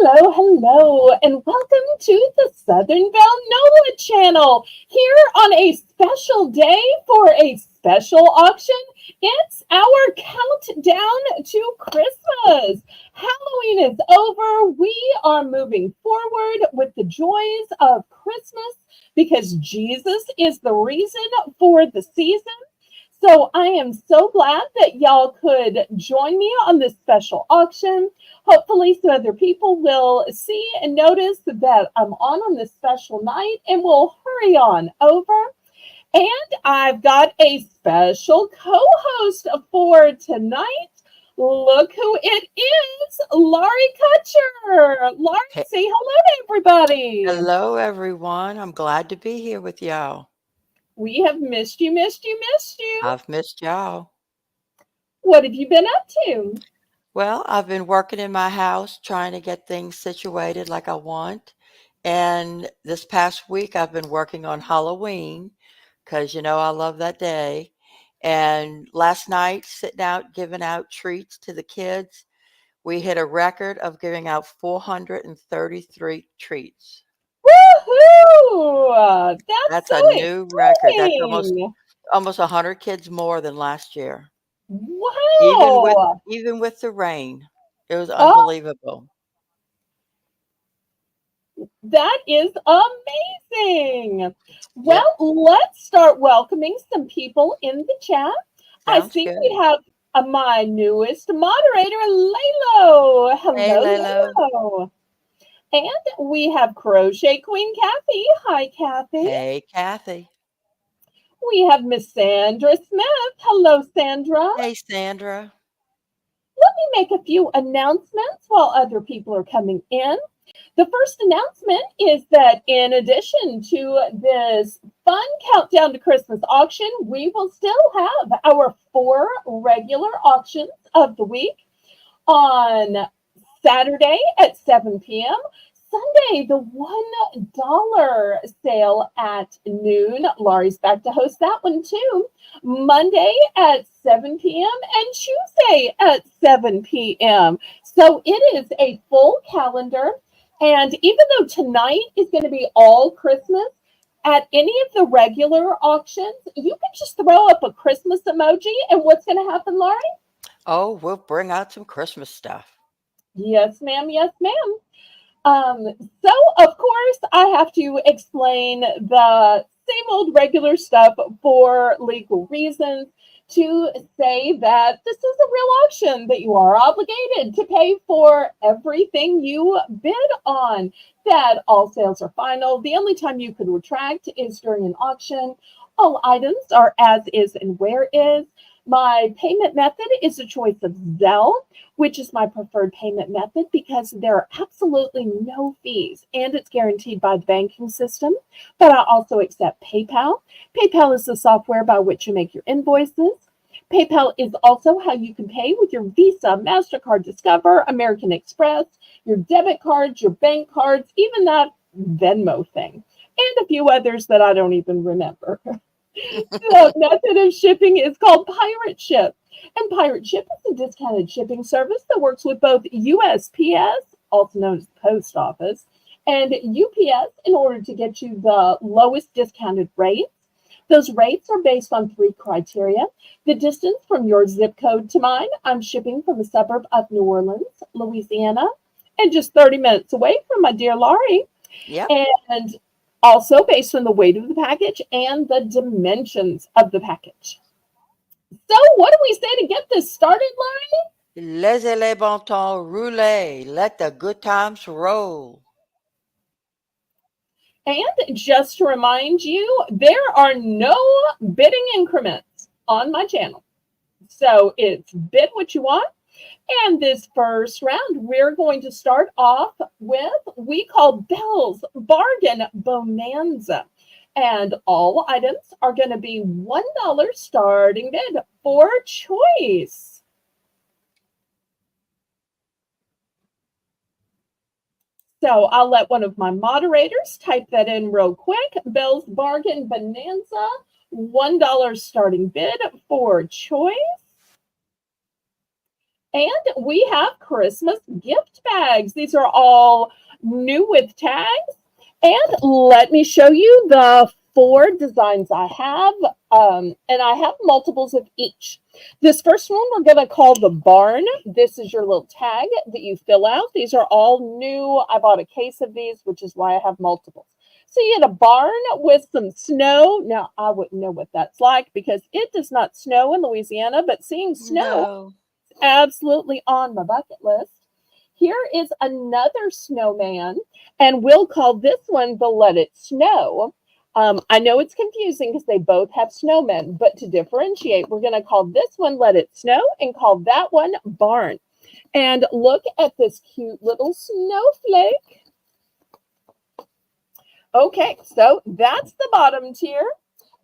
Hello, and welcome to the Southern Belle Nola channel. Here on a special day for a special auction, it's our countdown to Christmas. Halloween is over. We are moving forward with the joys of Christmas because Jesus is the reason for the season. So I am so glad that y'all could join me on this special auction. Hopefully some other people will see and notice that I'm on this special night and will hurry on over. And I've got a special co-host for tonight. Look who it is, Laurie Kutcher. Laurie, Hey, say hello to everybody. hello, everyone. I'm glad to be here with y'all. We have missed you, missed you, missed you. I've missed y'all. What have you been up to? Well, I've been working in my house trying to get things situated like I want. And this past week, I've been working on Halloween because, I love that day. And last night, sitting out, giving out treats to the kids, we hit a record of giving out 433 treats. Woohoo! That's That's so a new record. That's almost exciting. almost 100 kids more than last year. Even with Wow. even with the rain, it was Oh, unbelievable. that is amazing. Yep, Well, let's start welcoming some people in the chat. I sounds see we good. have my newest moderator, Lalo. Hey, Hello, Lalo. Lalo. And we have Crochet Queen Kathy. Hi, Kathy. Hey, Kathy. We have Miss Sandra Smith. Hello, Sandra. Hey, Sandra. Let me make a few announcements while other people are coming in. The first announcement is that in addition to this fun countdown to Christmas auction, we will still have our 4 regular auctions of the week on Saturday at 7 p.m. Sunday, the $1 sale at noon. Laurie's back to host that one too. Monday at 7 p.m. and Tuesday at 7 p.m. So it is a full calendar. And even though tonight is going to be all Christmas, at any of the regular auctions, you can just throw up a Christmas emoji. And what's going to happen, Laurie? Oh, we'll bring out some Christmas stuff. Yes, ma'am. Yes, ma'am. So of course I have to explain the same old regular stuff for legal reasons to say that this is a real auction, that you are obligated to pay for everything you bid on, that all sales are final. The only time you could retract is during an auction. All items are as is and where is. My payment method is a choice of Zelle, which is my preferred payment method because there are absolutely no fees and it's guaranteed by the banking system. But I also accept PayPal. PayPal is the software by which you make your invoices. PayPal is also how you can pay with your Visa, MasterCard, Discover, American Express, your debit cards, your bank cards, even that Venmo thing, and a few others that I don't even remember. The method of shipping is called Pirate Ship. And Pirate Ship is a discounted shipping service that works with both USPS, also known as the Post Office, and UPS in order to get you the lowest discounted rates. Those rates are based on 3 criteria: the distance from your zip code to mine. I'm shipping from a suburb of New Orleans, Louisiana, and just 30 minutes away from my dear Laurie. Yep. And also based on the weight of the package and the dimensions of the package. So, what do we say to get this started, Laissez les bon temps rouler. Let the good times roll. Laurie? And just to remind you, there are no bidding increments on my channel. So, it's bid what you want. And this first round, we're going to start off with we call Belle's Bargain Bonanza. And all items are going to be $1 starting bid for choice. So I'll let one of my moderators type that in real quick. Belle's Bargain Bonanza, $1 starting bid for choice. And we have Christmas gift bags. These are all new with tags. And let me show you the four designs I have. And I have multiples of each. This first one we're going to call the barn. This is your little tag that you fill out. These are all new. I bought a case of these, which is why I have multiples. So you get a barn with some snow. Now, I wouldn't know what that's like because it does not snow in Louisiana, but seeing snow No. is absolutely on my bucket list. Here is another snowman, and we'll call this one the Let It Snow. I know it's confusing because they both have snowmen, but to differentiate, we're going to call this one Let It Snow and call that one Barn. And look at this cute little snowflake. Okay, so that's the bottom tier.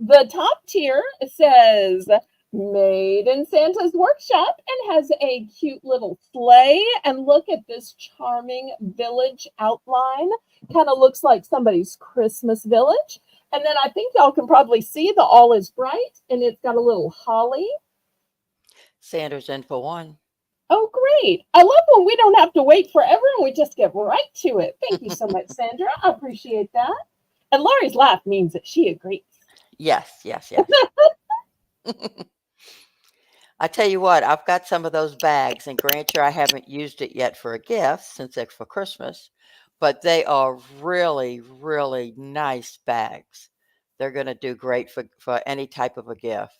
The top tier says made in Santa's workshop and has a cute little sleigh. And look at this charming village outline. Kind of looks like somebody's Christmas village. And then I think y'all can probably see the all is bright and it's got a little holly. Sanders in for one. Oh, great. I love when we don't have to wait forever and we just get right to it. Thank you so much, Sandra. I appreciate that. And Laurie's laugh means that she agrees. Yes, yes, yes. I tell you what, I've got some of those bags, and grant you, I haven't used it yet for a gift since it's for Christmas, but they are really, really nice bags. They're going to do great for any type of a gift.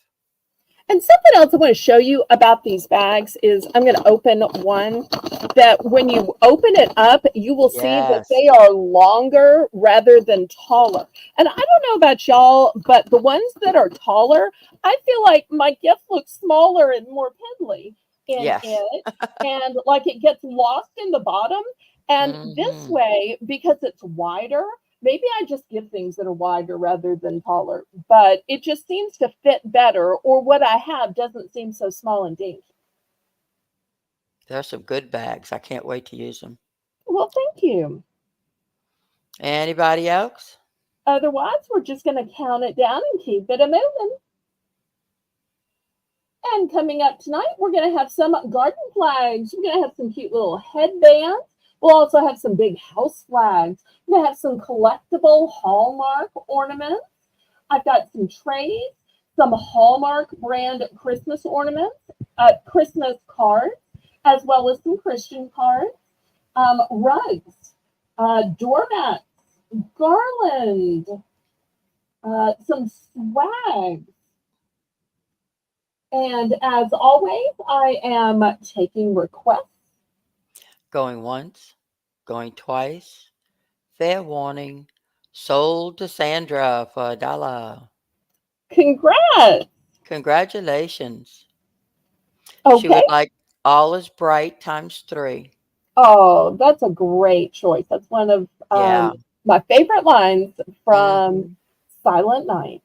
And something else I want to show you about these bags is I'm going to open one that when you open it up, you will see that Yes. they are longer rather than taller. And I don't know about y'all, but the ones that are taller, I feel like my gift looks smaller and more piddly in Yes. it. And like it gets lost in the bottom. And this Hmm. way, because it's wider, maybe I just give things that are wider rather than taller, but it just seems to fit better, or what I have doesn't seem so small and dinky. There's some good bags. I can't wait to use them. Well, thank you. Anybody else? Otherwise, we're just going to count it down and keep it a moving. And coming up tonight, we're going to have some garden flags. We're going to have some cute little headbands. We'll also have some big house flags. We're going to have some collectible Hallmark ornaments. I've got some trays, some Hallmark brand Christmas ornaments, Christmas cards, as well as some Christian cards, rugs, doormats, garland, some swag. And as always, I am taking requests. Going once, going twice. Fair warning. Sold to Sandra for $1. Congrats. Congratulations. She Okay. would like All is Bright times 3. Oh, that's a great choice. That's one of Yeah. my favorite lines from Mhm. Silent Night.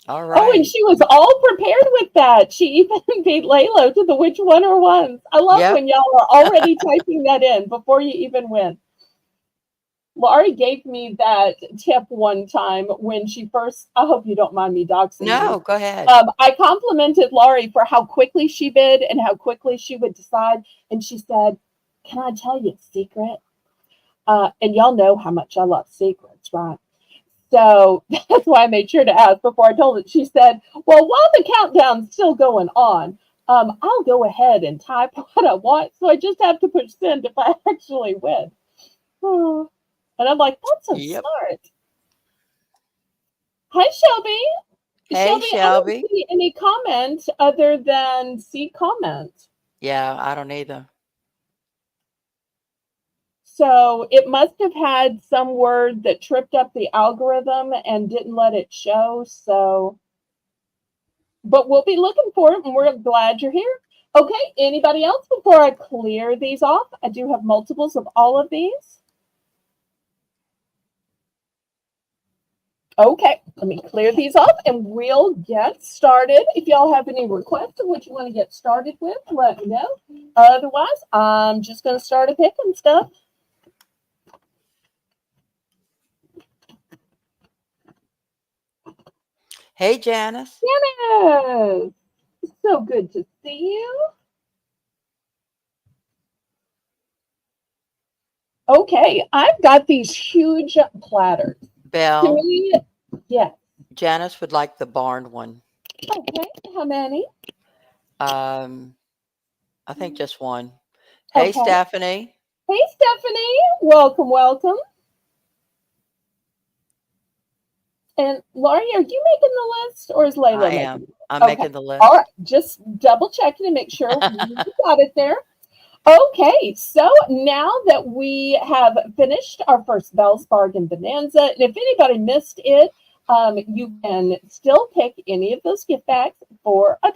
All Oh, and right. she was all prepared with that. She even beat Laylo to the which one or ones. I love Yep. when y'all are already typing that in before you even win. Laurie gave me that tip one time when she first, I hope you don't mind me doxing you. No, go ahead. I complimented Laurie for how quickly she bid and how quickly she would decide. And she said, "Can I tell you a secret?" And y'all know how much I love secrets, right? So that's why I made sure to ask before I told it. She said, "Well, while the countdown's still going on, I'll go ahead and type what I want. So I just have to push send if I actually win." Oh. And I'm like, "That's so Yep. smart." Hi, Shelby. Hey, Shelby, I don't Shelby. see any comment other than see comment. Yeah, I don't either. So it must have had some word that tripped up the algorithm and didn't let it show. So, but we'll be looking for it and we're glad you're here. Okay, anybody else before I clear these off? I do have multiples of all of these. Okay, let me clear these off and we'll get started. If y'all have any requests of what you want to get started with, let me know. Otherwise, I'm just going to start a picking stuff. Hey, Janice. Yes. So good to see you. Okay, I've got these huge platters. To Belle, me, yes. Janice would like the barn one. Okay, how many? Um, I think just one. Hey, Okay. Stephanie. Hey, Stephanie. Welcome, welcome. And Laurie, are you making the list or is I Layla making am. it? I'm Okay. making the All list. right. Just double checking to make sure we got it there. Okay, so now that we have finished our first Bell's Bargain Bonanza, and if anybody missed it, you can still pick any of those gift bags for $1.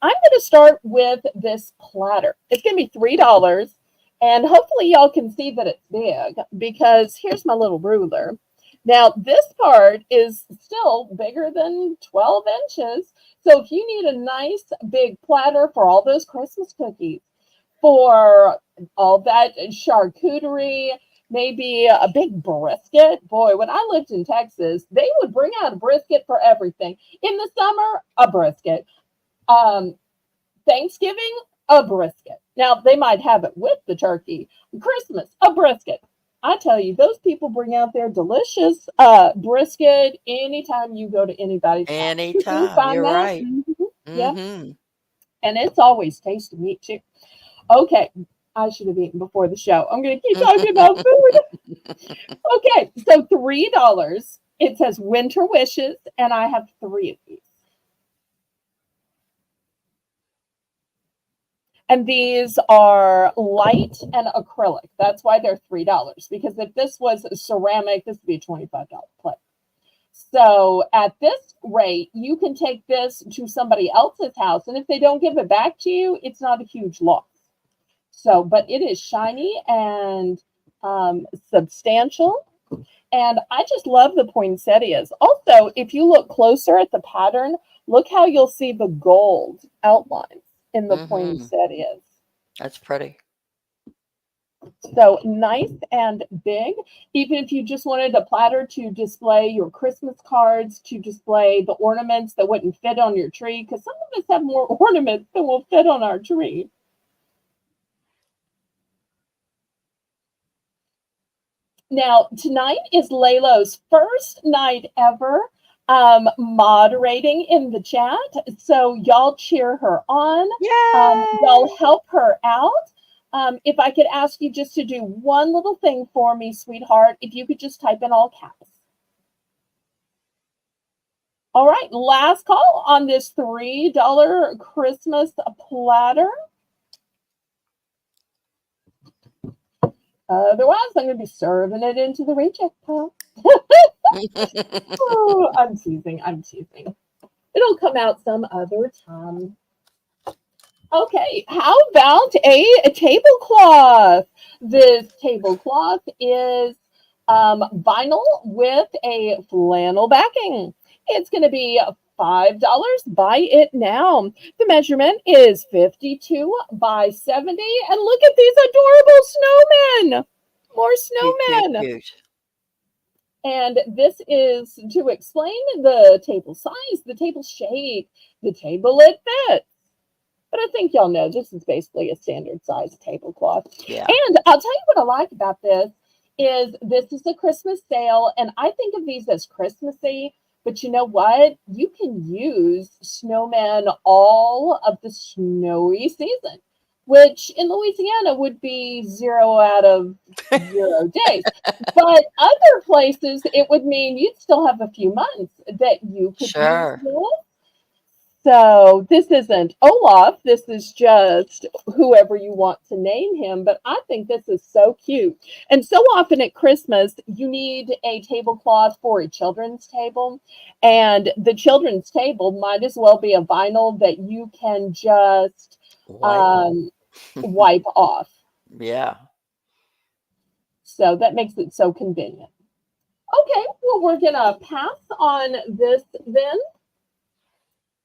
I'm going to start with this platter. It's going to be $3, and hopefully y'all can see that it's big because here's my little ruler. Now, this part is still bigger than 12 inches, so if you need a nice big platter for all those Christmas cookies, for all that charcuterie, maybe a big brisket. Boy, when I lived in Texas, they would bring out a brisket for everything. In the summer, a brisket. Um, Thanksgiving, a brisket. Now, they might have it with the turkey. Christmas, a brisket. I tell you, those people bring out their delicious brisket anytime you go to anybody's house. You can Anytime. find You're that. right. Yep. Mm-hmm. And it's always tasty meat, too. Okay, I should have eaten before the show. I'm going to keep talking about food. Okay, so $3. It says winter wishes, and I have three of these. And these are light and acrylic. That's why they're $3. Because if this was ceramic, this would be a $25 plate. So at this rate, you can take this to somebody else's house, and if they don't give it back to you, it's not a huge loss. So, but it is shiny and substantial. And I just love the poinsettias. Also, if you look closer at the pattern, look how you'll see the gold outlines in the Mm-hmm. poinsettias. That's pretty. So nice and big. Even if you just wanted a platter to display your Christmas cards, to display the ornaments that wouldn't fit on your tree, because some of us have more ornaments than will fit on our tree. Now, tonight is Laylo's first night ever moderating in the chat. So y'all cheer her on. Y'all Yay! help her out. If I could ask you just to do one little thing for me, sweetheart, if you could just type in all caps. All right, last call on this $3 Christmas platter. Otherwise, I'm going to be serving it into the reject pile. Oh, I'm teasing. I'm teasing. It'll come out some other time. Okay, how about a tablecloth? This tablecloth is vinyl with a flannel backing. It's going to be $5. Buy it now. The measurement is 52 by 70. And look at these adorable snowmen. More Cute, cute, snowmen. cute. And this is to explain the table size, the table shape, the table it fits. But I think y'all know this is basically a standard size tablecloth. Yeah. And I'll tell you what I like about this is a Christmas sale, and I think of these as Christmassy. But you know what? You can use snowmen all of the snowy season, which in Louisiana would be 0 out of 0 days. But other places, it would mean you'd still have a few months that you could use Sure. this. So this isn't Olaf. This is just whoever you want to name him. But I think this is so cute. And so often at Christmas, you need a tablecloth for a children's table. And the children's table might as well be a vinyl that you can just Wipe off. wipe off. Yeah. So that makes it so convenient. Okay, well, we're going to pass on this then.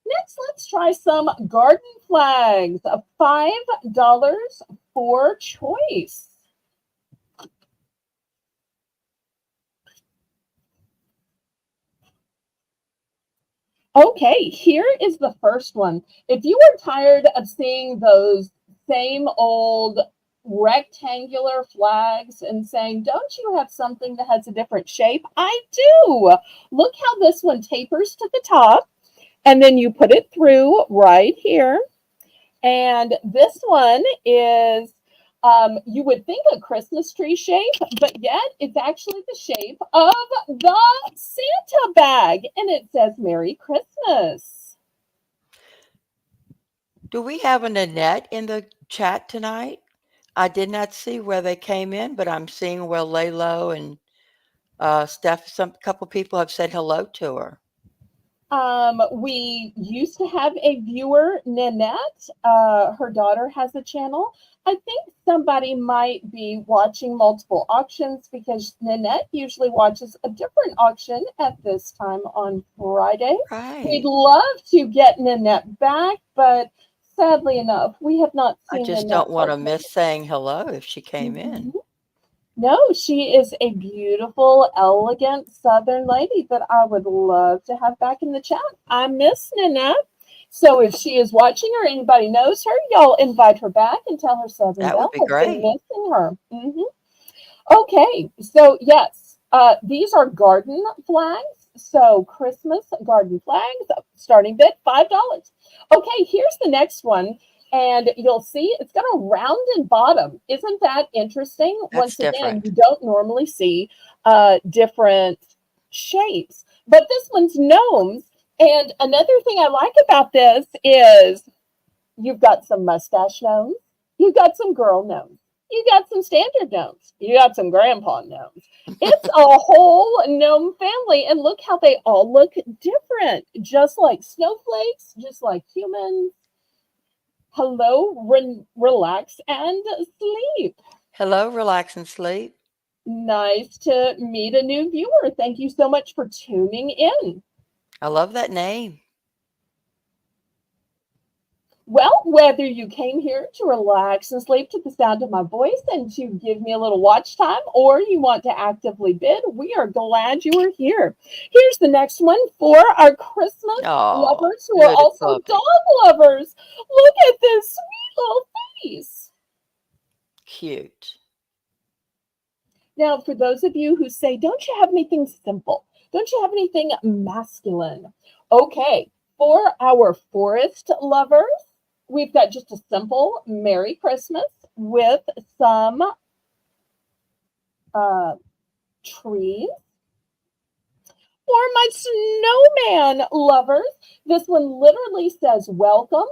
Next, let's try some garden flags. $5 for choice. Okay, here is the first one. If you are tired of seeing those same old rectangular flags and saying, don't you have something that has a different shape? I do. Look how this one tapers to the top, and then you put it through right here. And this one is, you would think a Christmas tree shape, but yet it's actually the shape of the Santa bag. And it says Merry Christmas. Do we have a Nanette in the chat tonight? I did not see where they came in, but I'm seeing where Laylo and Steph, some couple people have said hello to her. We used to have a viewer, Nanette. Her daughter has a channel. I think somebody might be watching multiple auctions because Nanette usually watches a different auction at this time on Friday. We'd Right. love to get Nanette back, but sadly enough, we have not I seen just Nanette don't want for to miss saying hello if she came Mhm. in. No, she is a beautiful, elegant Southern lady that I would love to have back in the chat. I miss Nanette. So if she is watching or anybody knows her, y'all invite her back and tell her Southern That would Belle be has been great. missing her. Okay, so yes, these are garden flags. So Christmas garden flags, starting bid $5. Okay, here's the next one. And you'll see it's got a rounded bottom. Isn't that interesting? That's Once again, different. you don't normally see different shapes, but this one's gnomes. And another thing I like about this is you've got some mustache gnomes, you've got some girl gnomes, you got some standard gnomes, you got some grandpa gnomes. It's a whole gnome family, and look how they all look different, just like snowflakes, just like humans. Hello, relax and sleep. Hello, relax and sleep. Nice to meet a new viewer. Thank you so much for tuning in. I love that name. Well, whether you came here to relax and sleep to the sound of my voice and to give me a little watch time, or you want to actively bid, we are glad you are here. Here's the next one for our Christmas Oh, lovers who are little also dog puppy. lovers. Look at this sweet little face. Cute. Now, for those of you who say, don't you have anything simple? Don't you have anything masculine? Okay, for our forest lovers, we've got just a simple Merry Christmas with some uh, trees. For my snowman lovers, this one literally says welcome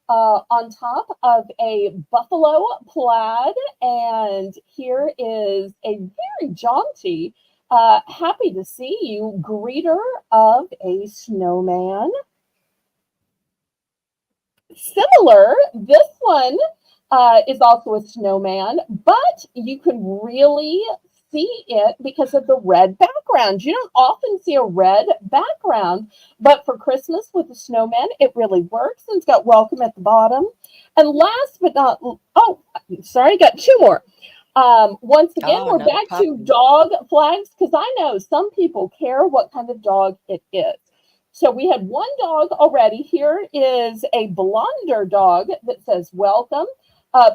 on top of a buffalo plaid. And here is a very jaunty, happy to see you greeter of a snowman. Similar, this one is also a snowman, but you can really see it because of the red background. You don't often see a red background, but for Christmas with the snowman, it really works. And it's got welcome at the bottom. And last but not, oh, sorry, got two more. Once again, Oh, we're another back to puppy. dog flags because I know some people care what kind of dog it is. So we had one dog already. Here is a blonder dog that says welcome,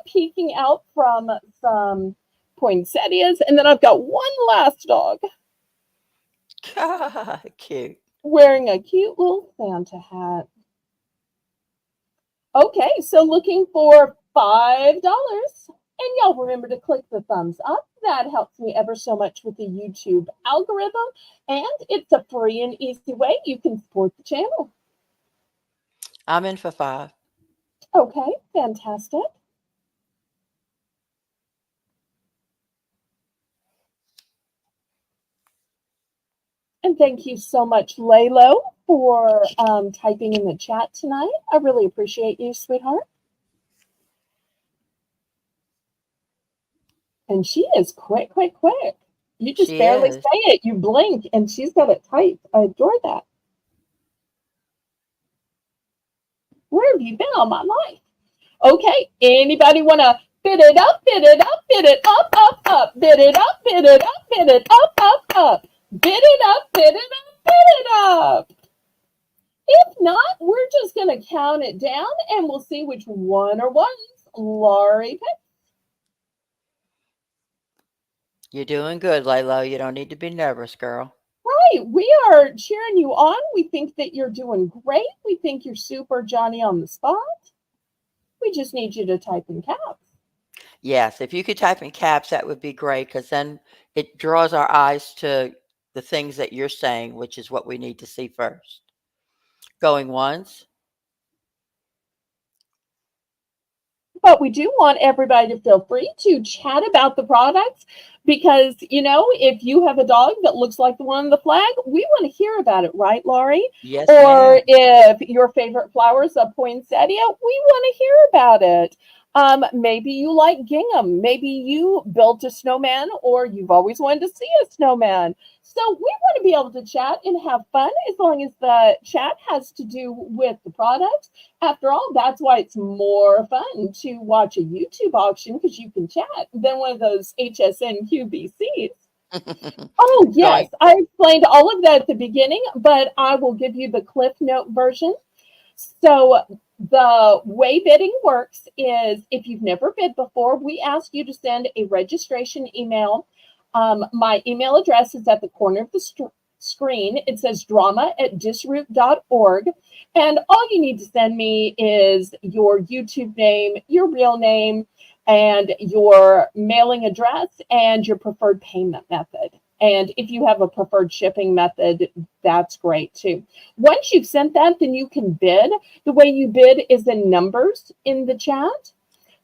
peeking out from some poinsettias. And then I've got one last dog Cute. wearing a cute little Santa hat. Okay, so looking for $5. And y'all remember to click the thumbs up. That helps me ever so much with the YouTube algorithm. And it's a free and easy way you can support the channel. I'm in for 5. Okay, fantastic. And thank you so much, Laylo, for typing in the chat tonight. I really appreciate you, sweetheart. And she is quick, quick, quick. You just She barely say is. it. You blink, and she's got it typed. I adore that. Where have you been all my life? Okay, anybody want to bid it up, bid it up, bid it up, bid it up, bid it up, bid it up, bid it up, bid it up, bid it up. If not, we're just going to count it down and we'll see which one or ones Laurie picked. You're doing good, Layla. You don't need to be nervous, girl. Right. We are cheering you on. We think that you're doing great. We think you're super Johnny on the spot. We just need you to type in caps. Yes, if you could type in caps, that would be great because then it draws our eyes to the things that you're saying, which is what we need to see first. Going once. But we do want everybody to feel free to chat about the products because, if you have a dog that looks like the one on the flag, we want to hear about it, right, Laurie? Yes, Or ma'am. if your favorite flower is a poinsettia, we want to hear about it. Maybe you like gingham. Maybe you built a snowman or you've always wanted to see a snowman. So we want to be able to chat and have fun as long as the chat has to do with the products. After all, that's why it's more fun to watch a YouTube auction because you can chat than one of those HSN QVCs. Oh, yes, Going. I explained all of that at the beginning, but I will give you the Cliff Note version. So the way bidding works is if you've never bid before, we ask you to send a registration email. My email address is at the corner of the screen. It says drama@disroot.org. And all you need to send me is your YouTube name, your real name, and your mailing address and your preferred payment method. And if you have a preferred shipping method, that's great too. Once you've sent that, then you can bid. The way you bid is in numbers in the chat.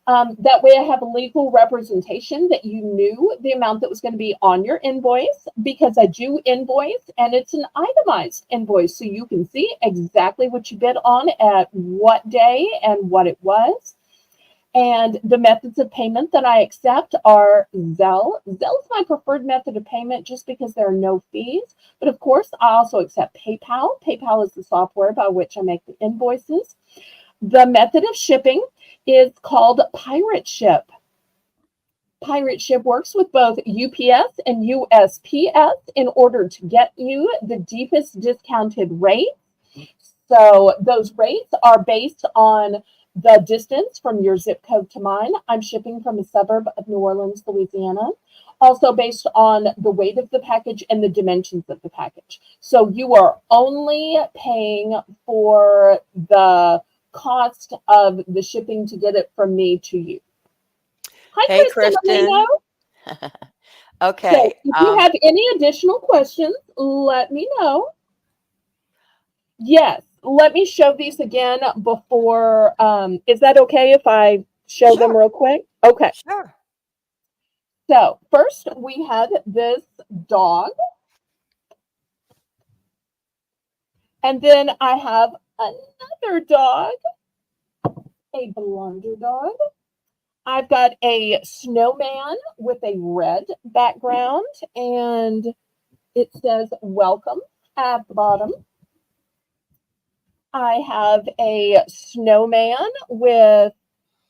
That way I have a legal representation that you knew the amount that was going to be on your invoice because I do invoice and it's an itemized invoice. So you can see exactly what you bid on at what day and what it was. And the methods of payment that I accept are Zelle. Zelle is my preferred method of payment just because there are no fees. But of course, I also accept PayPal. PayPal is the software by which I make the invoices. The method of shipping is called Pirate Ship. Pirate Ship works with both UPS and USPS in order to get you the deepest discounted rate. So those rates are based on the distance from your zip code to mine. I'm shipping from a suburb of New Orleans, Louisiana. Also based on the weight of the package and the dimensions of the package. So you are only paying for the cost of the shipping to get it from me to you. Hi, Hey, Kristen Amino. Kristen. So Okay. if you have any additional questions, let me know. Yes, let me show these again before. Is that okay if I show them Sure. real quick? Okay. Sure. So first we had this dog. And then I have another dog, a blonder dog. I've got a snowman with a red background and it says welcome at the bottom. I have a snowman with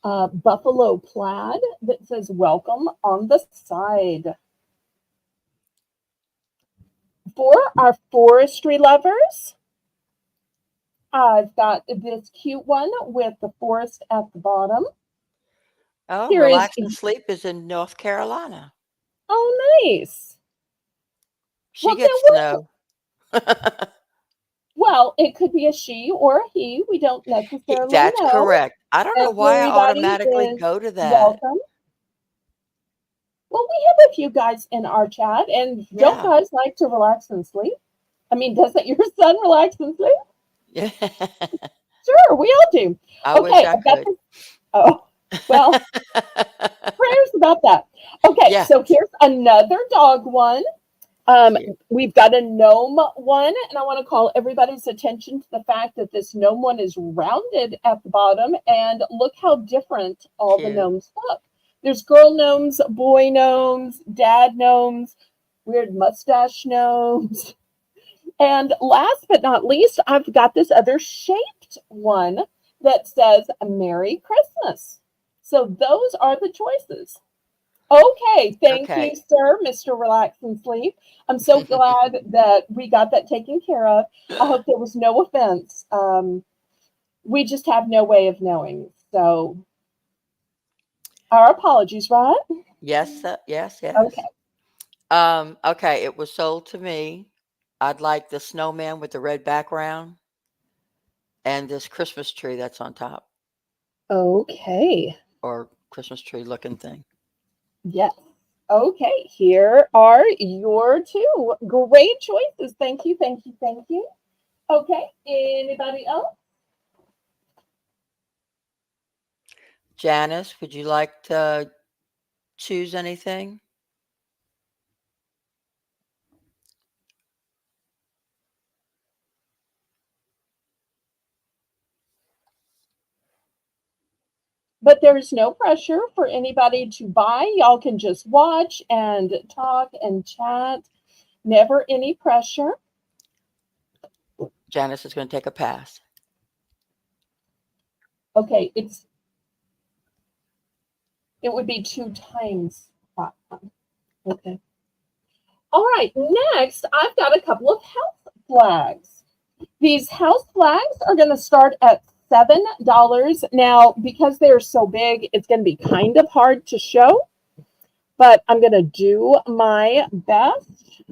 buffalo plaid that says welcome on the side. For our forestry lovers, I've got this cute one with the forest at the bottom. Oh, Here is, Relax and Sleep is in North Carolina. oh, nice. She Well, then gets snow. well, it could be a she or a he. We don't necessarily That's know. correct. I don't know why I Everybody automatically is go to that. welcome. Well, we have a few guys in our chat, and don't Yeah. guys like to relax and sleep? I mean, doesn't your son relax and sleep? Yeah. Sure, we all do. I wish Okay, I I've got could. this. Oh, well, prayers about that. Okay, Yeah. so here's another dog one. Cute. We've got a gnome one, and I want to call everybody's attention to the fact that this gnome one is rounded at the bottom, and look how different all the Cute. gnomes look. There's girl gnomes, boy gnomes, dad gnomes, weird mustache gnomes. And last but not least, I've got this other shaped one that says Merry Christmas. So those are the choices. Okay, thank you, Okay. sir, Mr. Relax and Sleep. I'm so glad that we got that taken care of. I hope there was no offense. We just have no way of knowing. So, our apologies, right? Yes, yes, Okay. yes. Okay, it was sold to me. I'd like the snowman with the red background and this Christmas tree that's on top, Okay. or Christmas tree looking thing. Yes. Okay. Here are your two great choices. Thank you. Thank you. Thank you. Okay. Anybody else? Janice, would you like to choose anything? But there's no pressure for anybody to buy. Y'all can just watch and talk and chat. Never any pressure. Janice is going to take a pass. Okay, it would be 2 times that. Okay. All right, next I've got a couple of house flags. These house flags are going to start at $7. Now, because they're so big, it's going to be kind of hard to show, but I'm going to do my best.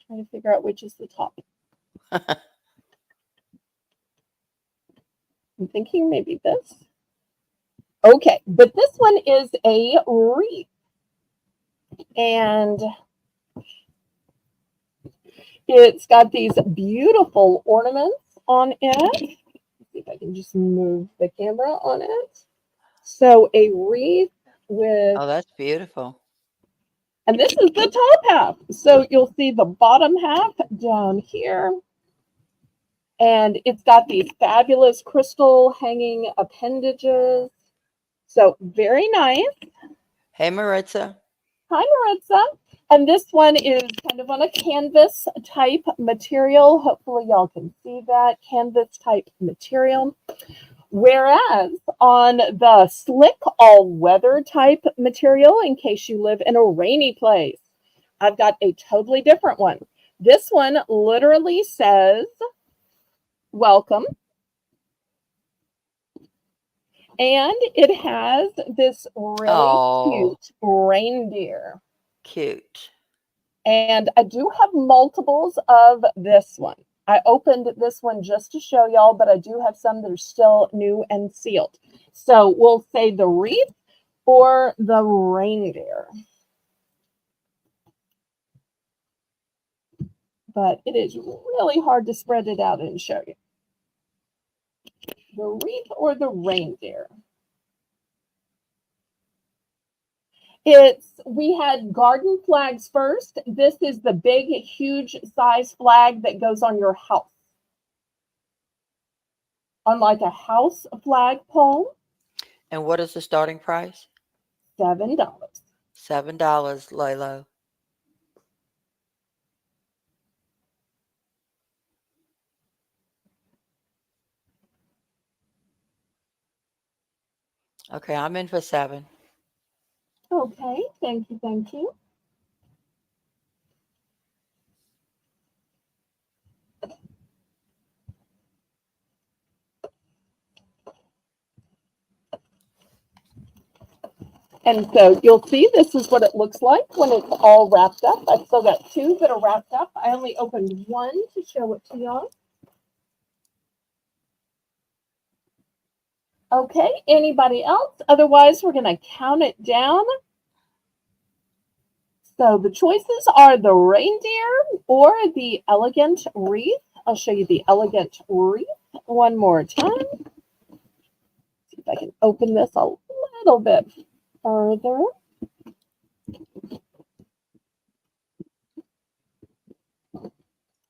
Trying to figure out which is the top. I'm thinking maybe this. Okay, but this one is a wreath. And it's got these beautiful ornaments on it. Let's see if I can just move the camera on it. So a wreath with, Oh, that's beautiful. and this is the top half. So you'll see the bottom half down here. And it's got these fabulous crystal hanging appendages. So very nice. Hey, Maritza. Hi, Maritza. And this one is kind of on a canvas type material. Hopefully, y'all can see that canvas type material. Whereas on the slick all weather type material, in case you live in a rainy place, I've got a totally different one. This one literally says, welcome. And it has this really Oh, cute reindeer. cute. And I do have multiples of this one. I opened this one just to show y'all, but I do have some that are still new and sealed. So we'll say the wreath or the reindeer. But it is really hard to spread it out and show you. The wreath or the reindeer. We had garden flags first. This is the big, huge size flag that goes on your house. On like a house flagpole, And what is the starting price? $7. $7, Lalo. Okay, I'm in for 7. Okay, thank you, thank you. And so you'll see this is what it looks like when it's all wrapped up. I've still got 2 that are wrapped up. I only opened 1 to show it to y'all. Okay, anybody else? Otherwise, we're going to count it down. So the choices are the reindeer or the elegant wreath. I'll show you the elegant wreath one more time. See if I can open this a little bit further.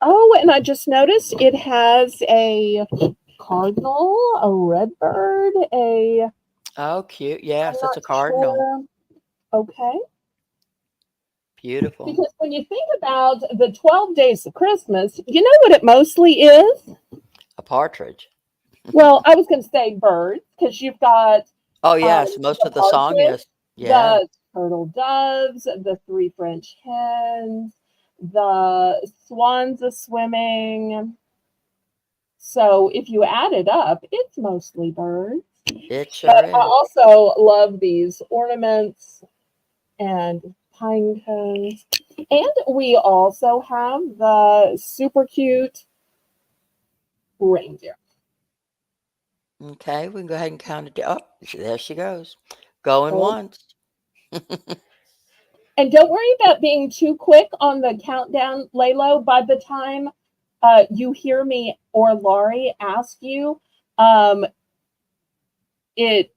Oh, and I just noticed it has a cardinal, a red bird, a, Oh, cute. I'm Yes, that's not a cardinal. sure. Okay. Beautiful. Because when you think about the 12 days of Christmas, you know what it mostly is? A partridge. Well, I was going to say birds because you've got Oh, yes, most the of the song partridge, is. Yeah, the turtle doves, the three French hens, the swans a swimming. So if you add it up, it's mostly birds. it But sure I is. also love these ornaments and pine cones. And we also have the super cute reindeer. Okay, we can go ahead and count it down. Oh, there she goes. Going Oh, once. and don't worry about being too quick on the countdown, Laylo. By the time you hear me or Laurie ask you, um, it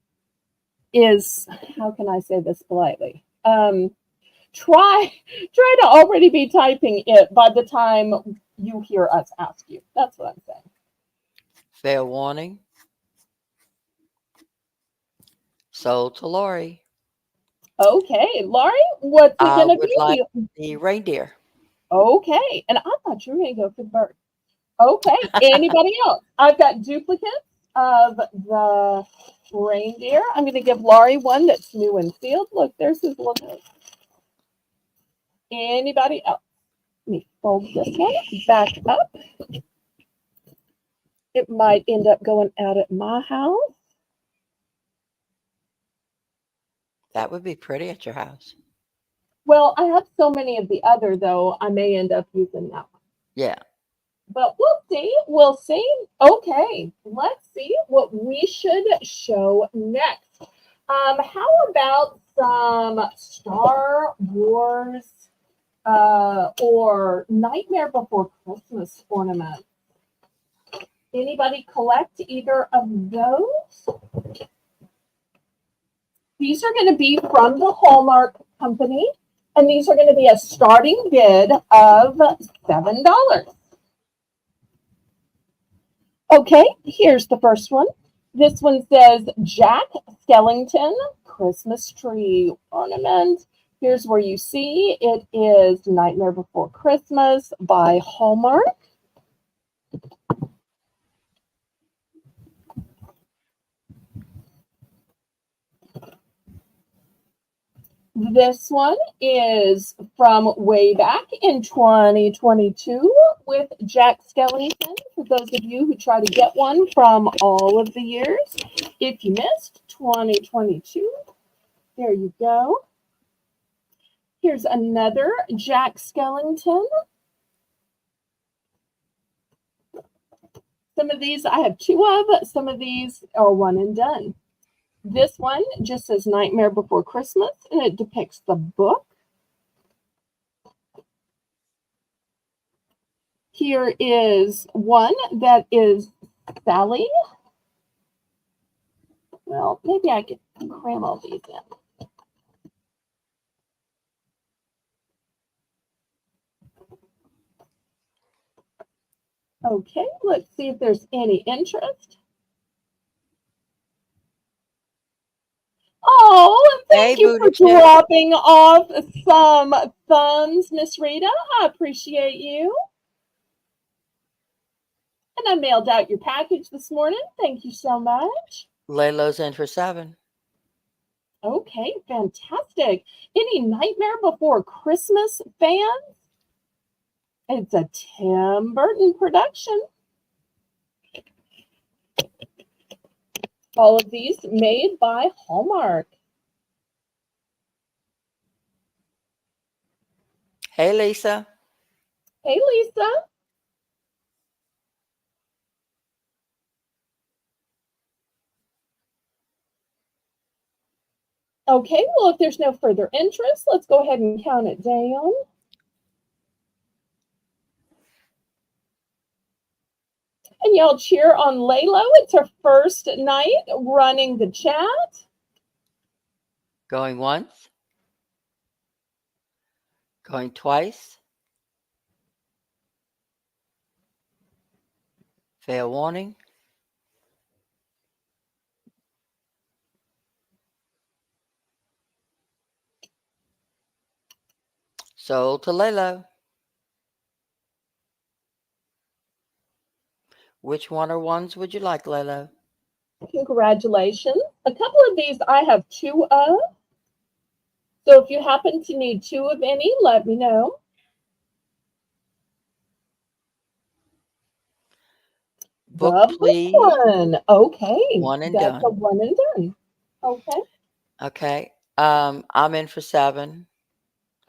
is, how can I say this politely? Try to already be typing it by the time you hear us ask you. That's what I'm saying. Fair warning. Sold to Lori. Okay, Laurie, what's it I gonna would like be? the reindeer. Okay, and I thought you were gonna go for the bird. Okay, anybody else? I've got duplicates of the reindeer. I'm gonna give Laurie one that's new and sealed. Look, there's his little. Anybody else? Let me fold this one back up. It might end up going out at my house. That would be pretty at your house. Well, I have so many of the other though, I may end up using that one. Yeah. But we'll see. We'll see. Okay, let's see what we should show next. How about some Star Wars or Nightmare Before Christmas ornaments? Anybody collect either of those? These are going to be from the Hallmark Company, and these are going to be a starting bid of $7. Okay, here's the first one. This one says Jack Skellington Christmas tree ornament. Here's where you see it is Nightmare Before Christmas by Hallmark. This one is from way back in 2022 with Jack Skellington. For those of you who try to get one from all of the years, if you missed 2022, there you go. Here's another Jack Skellington. Some of these I have two of, some of these are one and done. This one just says Nightmare Before Christmas, and it depicts the book. Here is one that is Sally. Well, maybe I could cram all these in. Okay, let's see if there's any interest. Oh, Hey, thank you Booty for Chip. dropping off some thumbs, Miss Rita. I appreciate you. And I mailed out your package this morning. Thank you so much. Laylo's in for 7. Okay, fantastic. Any Nightmare Before Christmas fans? It's a Tim Burton production. All of these made by Hallmark. Hey, Lisa. Hey, Lisa. Okay, well, if there's no further interest, let's go ahead and count it down. And y'all cheer on Laylo. It's her first night running the chat. Going once. Going twice. Fair warning. Sold to Laylo. Which one or ones would you like, Lelo? Congratulations. A couple of these I have two of. So if you happen to need two of any, let me know. The Book, book please. one. Okay. One and That's a done. one and done. Okay. Okay. I'm in for 7,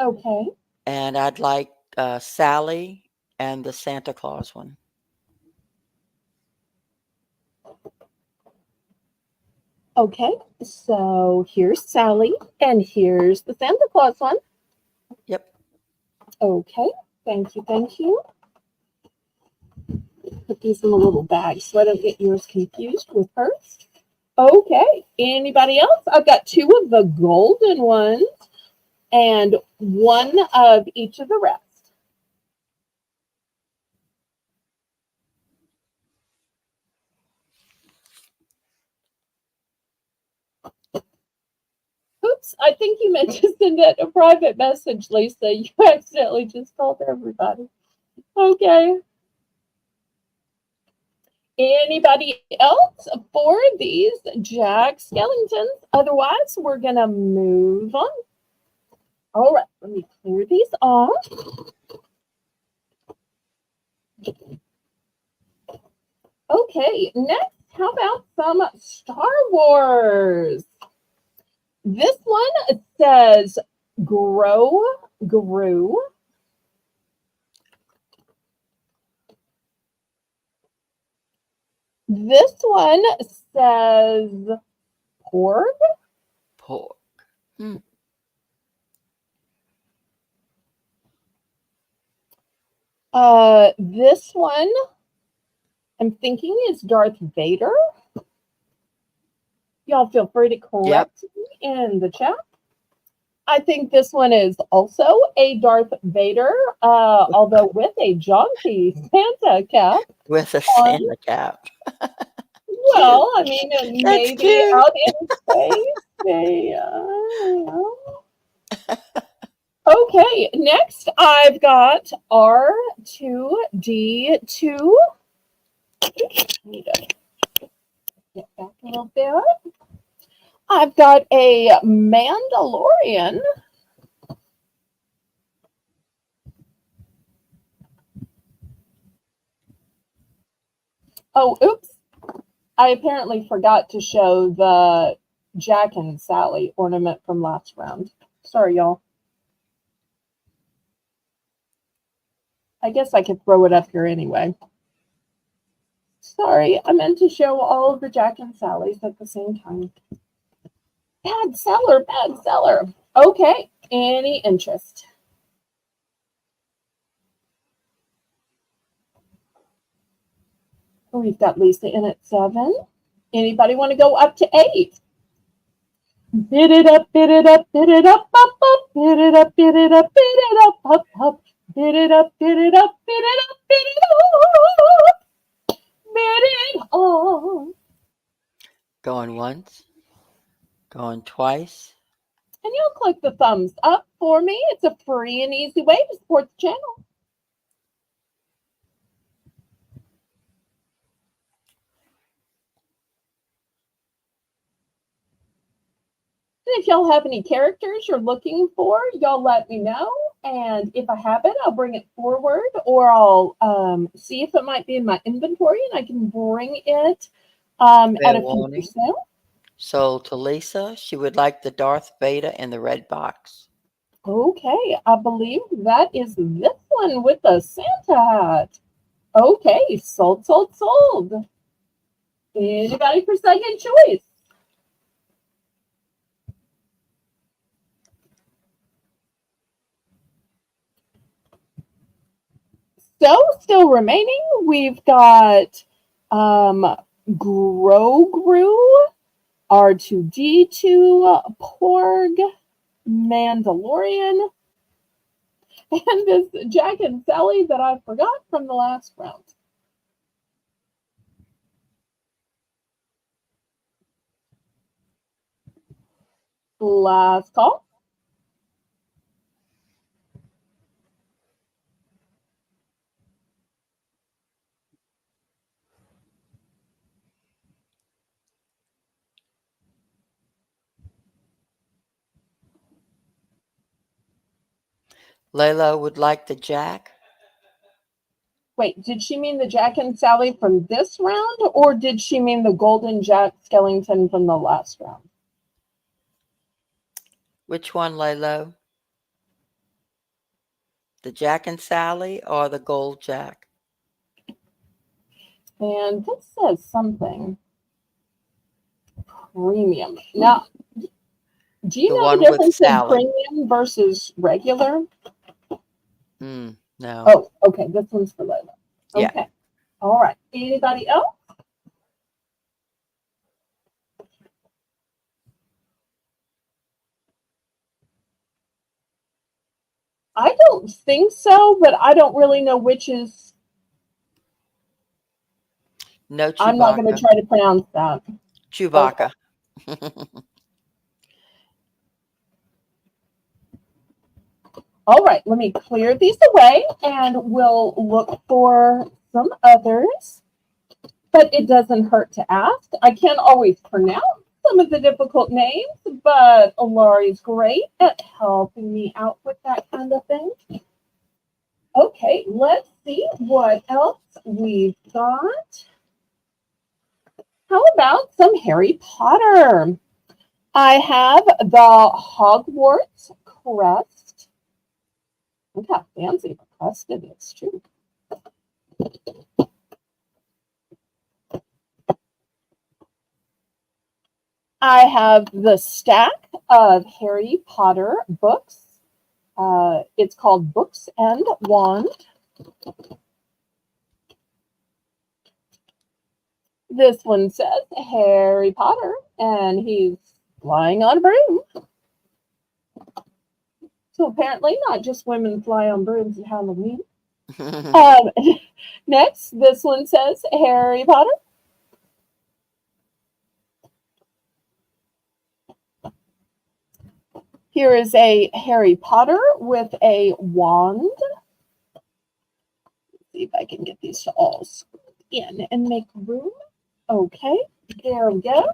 Okay. and I'd like Sally and the Santa Claus one. Okay. So here's Sally, and here's the Santa Claus one. Yep. Okay. Thank you. Thank you. Put these in a little bag so I don't get yours confused with hers. Okay. Anybody else? I've got two of the golden ones and one of each of the rest. Oops, I think you meant to send it a private message, Lisa. You accidentally just called everybody. Okay. Anybody else for these Jack Skellingtons? Otherwise, we're going to move on. All right, let me clear these off. Okay, next, how about some Star Wars? This one says grow, grew. This one says porg. Pork. Hmm. This one I'm thinking is Darth Vader. Y'all feel free to Yep. correct me in the chat. I think this one is also a Darth Vader, although with a jaunty Santa cap With a on. Santa cap. Well, Cute. I mean, That's maybe cute. out in space. Okay, next I've got R2D2. Need to get back a little bit. I've got a Mandalorian. Oh, oops. I apparently forgot to show the Jack and Sally ornament from last round. Sorry, y'all. I guess I could throw it up here anyway. Sorry, I meant to show all of the Jack and Sallys at the same time. Bad seller, bad seller. Okay, any interest? We've got Lisa in at 7. Anybody want to go up to 8? Bid it up, bid it up, bid it up, up, up, bid it up, bid it up, bid it up, up, up, bid it up, bid it up, bid it up, bid it up, bid it up. Going once. Going twice. And you'll click the thumbs up for me. It's a free and easy way to support the channel. And if y'all have any characters you're looking for, y'all let me know. And if I have it, I'll bring it forward, or I'll see if it might be in my inventory and I can bring it at a future sale. Sold to Lisa. She would like the Darth Vader in the red box. Okay, I believe that is this one with the Santa hat. Okay, sold, sold, sold. Anybody for second choice? So, still remaining, we've got Grogu, R2D2, Porg, Mandalorian, and this Jack and Sally that I forgot from the last round. Last call. Layla would like the jack. Wait, did she mean the Jack and Sally from this round, or did she mean the Golden Jack Skellington from the last round? Which one, Layla? The Jack and Sally or the Gold Jack? And this says something. Premium. Now, do you The know the one with difference in Sally. premium versus regular? No. Oh, okay. This one's for Layla. Yeah. Okay. All right. Anybody else? I don't think so, but I don't really know which is. No I'm not going to Chewbacca. try to pronounce that. Chewbacca. All right, let me clear these away and we'll look for some others. But it doesn't hurt to ask. I can't always pronounce some of the difficult names, but Laurie's great at helping me out with that kind of thing. Okay, let's see what else we've got. How about some Harry Potter? I have the Hogwarts crest. Look how fancy the crest it is, too. I have the stack of Harry Potter books. It's called Books and Wand. This one says Harry Potter, and he's flying on a broom. So apparently not just women fly on brooms at Halloween. Next, this one says Harry Potter. Here is a Harry Potter with a wand. Let's see if I can get these to all scoot in and make room. Okay, there we go.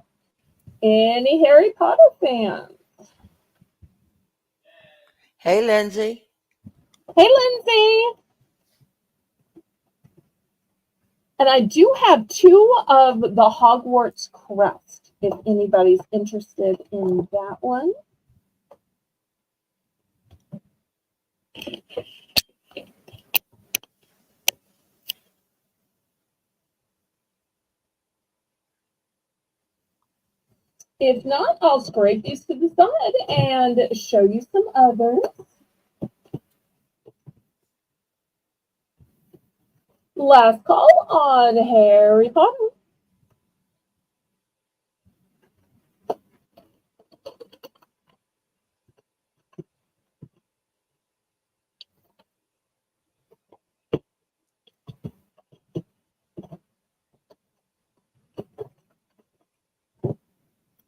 Any Harry Potter fans? Hey, Lindsay. Hey, Lindsay. And I do have 2 of the Hogwarts crest, if anybody's interested in that one. If not, I'll scrape these to the side and show you some others. Last call on Harry Potter.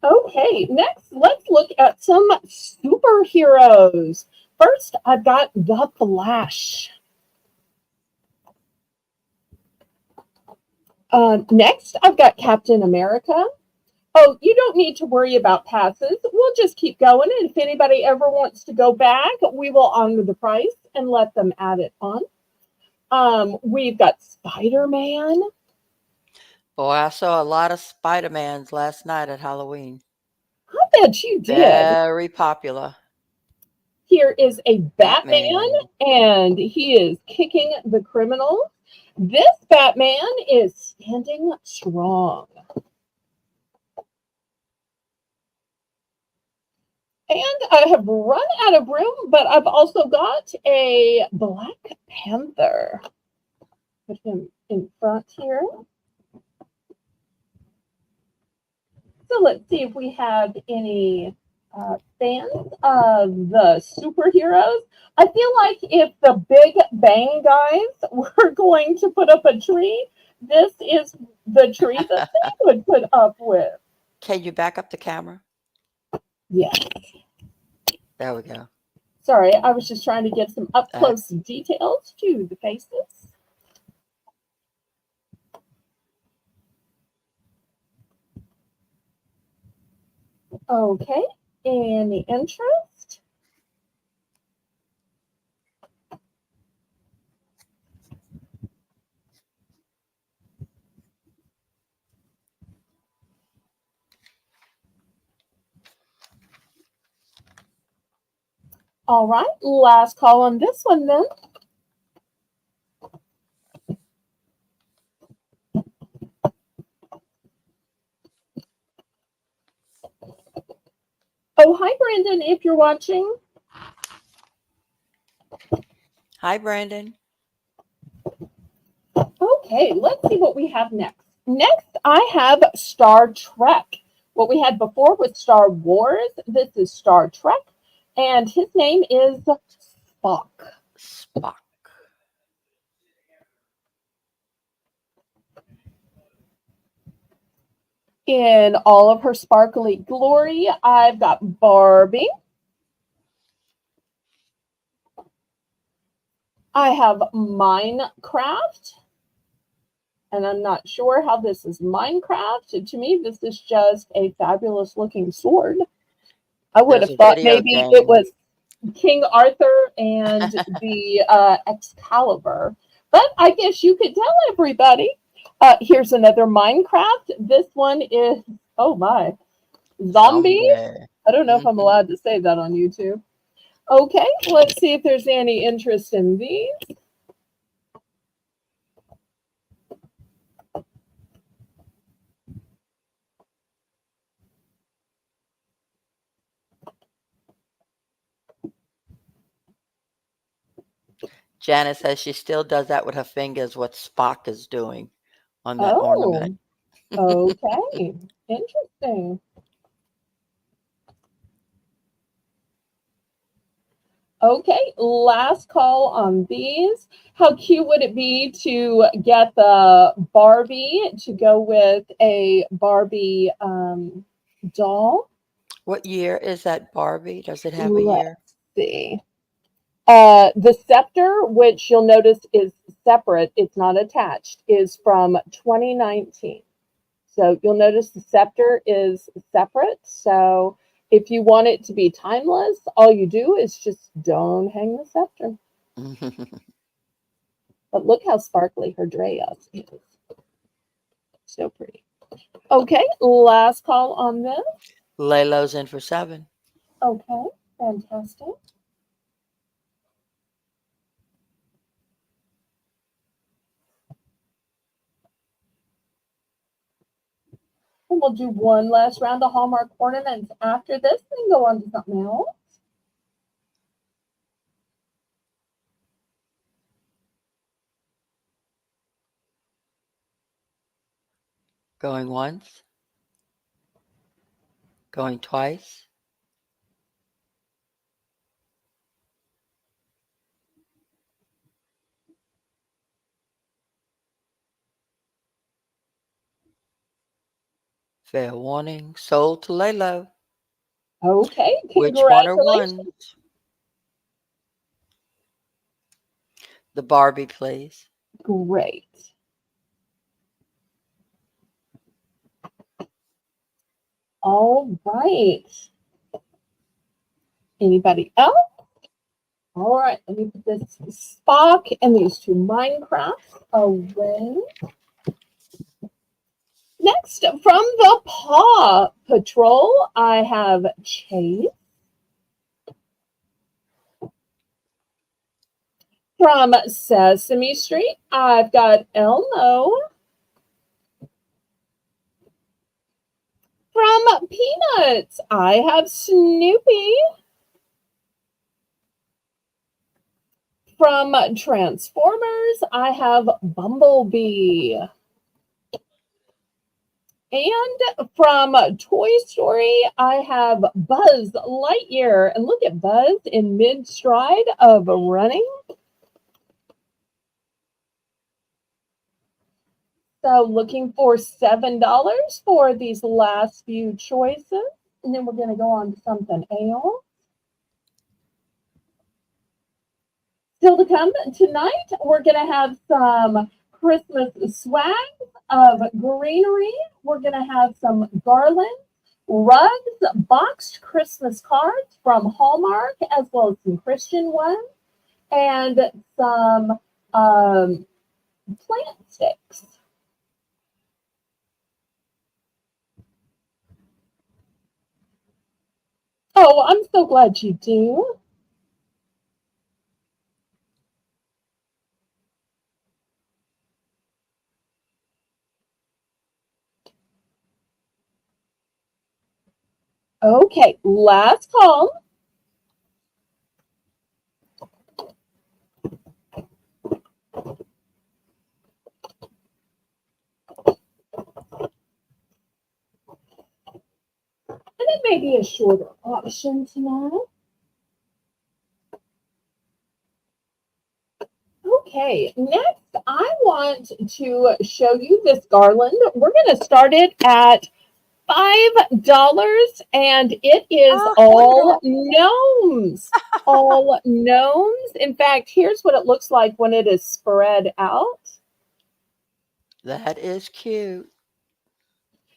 Okay, next, let's look at some superheroes. First, I've got The Flash. Next, I've got Captain America. Oh, you don't need to worry about passes. We'll just keep going. And if anybody ever wants to go back, we will honor the price and let them add it on. We've got Spider-Man. Boy, I saw a lot of Spider-Mans last night at Halloween. I bet you did. Very popular. Here is a Batman, and he is kicking the criminals. This Batman is standing strong. And I have run out of room, but I've also got a Black Panther. Put him in front here. So let's see if we have any fans of the superheroes. I feel like if the Big Bang guys were going to put up a tree, this is the tree that they would put up with. Can you back up the camera? Yeah. There we go. Sorry, I was just trying to get some up close details to the faces. Okay, any interest? All right, last call on this one then. Oh, hi, Brandon, if you're watching. Hi, Brandon. Okay, let's see what we have next. Next, I have Star Trek. What we had before was Star Wars. This is Star Trek, and his name is Spock. Spock. In all of her sparkly glory, I've got Barbie. I have Minecraft. And I'm not sure how this is Minecraft. To me, this is just a fabulous looking sword. I would There's have a thought video maybe it game. was King Arthur and the Excalibur. But I guess you could tell everybody. Here's another Minecraft. This one is, oh my, zombie. Zombie. I don't know if I'm Hmm. allowed to say that on YouTube. Okay, let's see if there's any interest in these. Janice says she still does that with her fingers, what Spock is doing on that ornament. Oh, okay. Interesting. Okay, last call on these. How cute would it be to get the Barbie to go with a Barbie doll? What year is that Barbie? Does it have a year? Let's see. The scepter, which you'll notice is separate, it's not attached, is from 2019. So you'll notice the scepter is separate. So if you want it to be timeless, all you do is just don't hang the scepter. But look how sparkly her dress is. So pretty. Okay, last call on this. Lalo's in for 7. Okay, fantastic. And we'll do one last round of Hallmark ornaments after this and go on to something else. Going once, going twice. Fair warning, sold to Lalo. Okay, Which one are congratulations. ones? The Barbie, please. Great. All right. Anybody else? All right, let me put this Spock and these two Minecrafts away. Next, from the Paw Patrol, I have Chase. From Sesame Street, I've got Elmo. From Peanuts, I have Snoopy. From Transformers, I have Bumblebee. And from Toy Story, I have Buzz Lightyear. And look at Buzz in mid stride of running. So looking for $7 for these last few choices. And then we're going to go on to something else. Still to come tonight, we're going to have some Christmas swag of greenery. We're going to have some garlands, rugs, boxed Christmas cards from Hallmark, as well as some Christian ones, and some plant sticks. Oh, I'm so glad you do. Okay, last call. And it may be a shorter option tonight. Okay, next I want to show you this garland. We're going to start it at $5, and it is Oh, all gnomes. All gnomes. In fact, here's what it looks like when it is spread out. that is cute.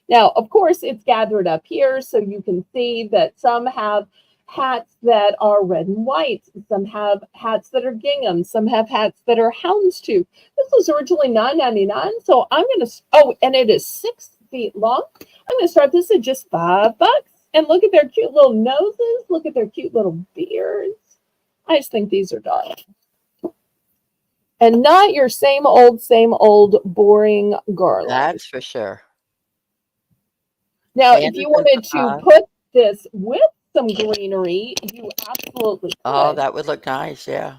Now, of course, it's gathered up here, so you can see that some have hats that are red and white. Some have hats that are gingham. Some have hats that are houndstooth. This was originally $9.99, so I'm going to, oh, and it is 6 feet long. I'm going to start this at just $5. And look at their cute little noses. Look at their cute little beards. I just think these are darling. And not your same old boring garland. That's for sure. Now, if Standard you been for wanted to 5. put this with some greenery, you absolutely Oh, could. that would look nice, yeah.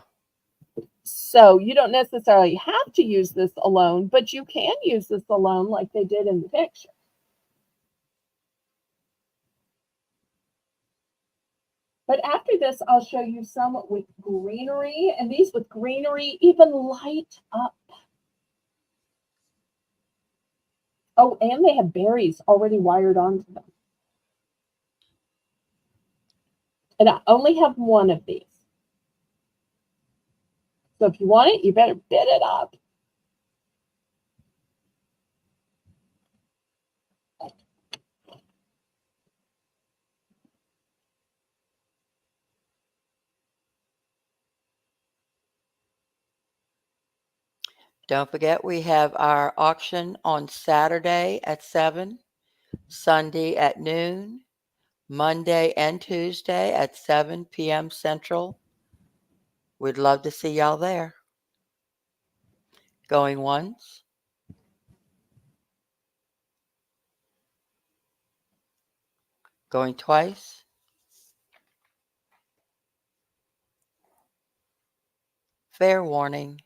So you don't necessarily have to use this alone, but you can use this alone like they did in the picture. But after this, I'll show you some with greenery, and these with greenery even light up. Oh, and they have berries already wired onto them. And I only have one of these. So if you want it, you better bid it up. Don't forget we have our auction on Saturday at 7, Sunday at noon, Monday and Tuesday at 7 p.m. Central. We'd love to see y'all there. Going once, going twice. Fair warning.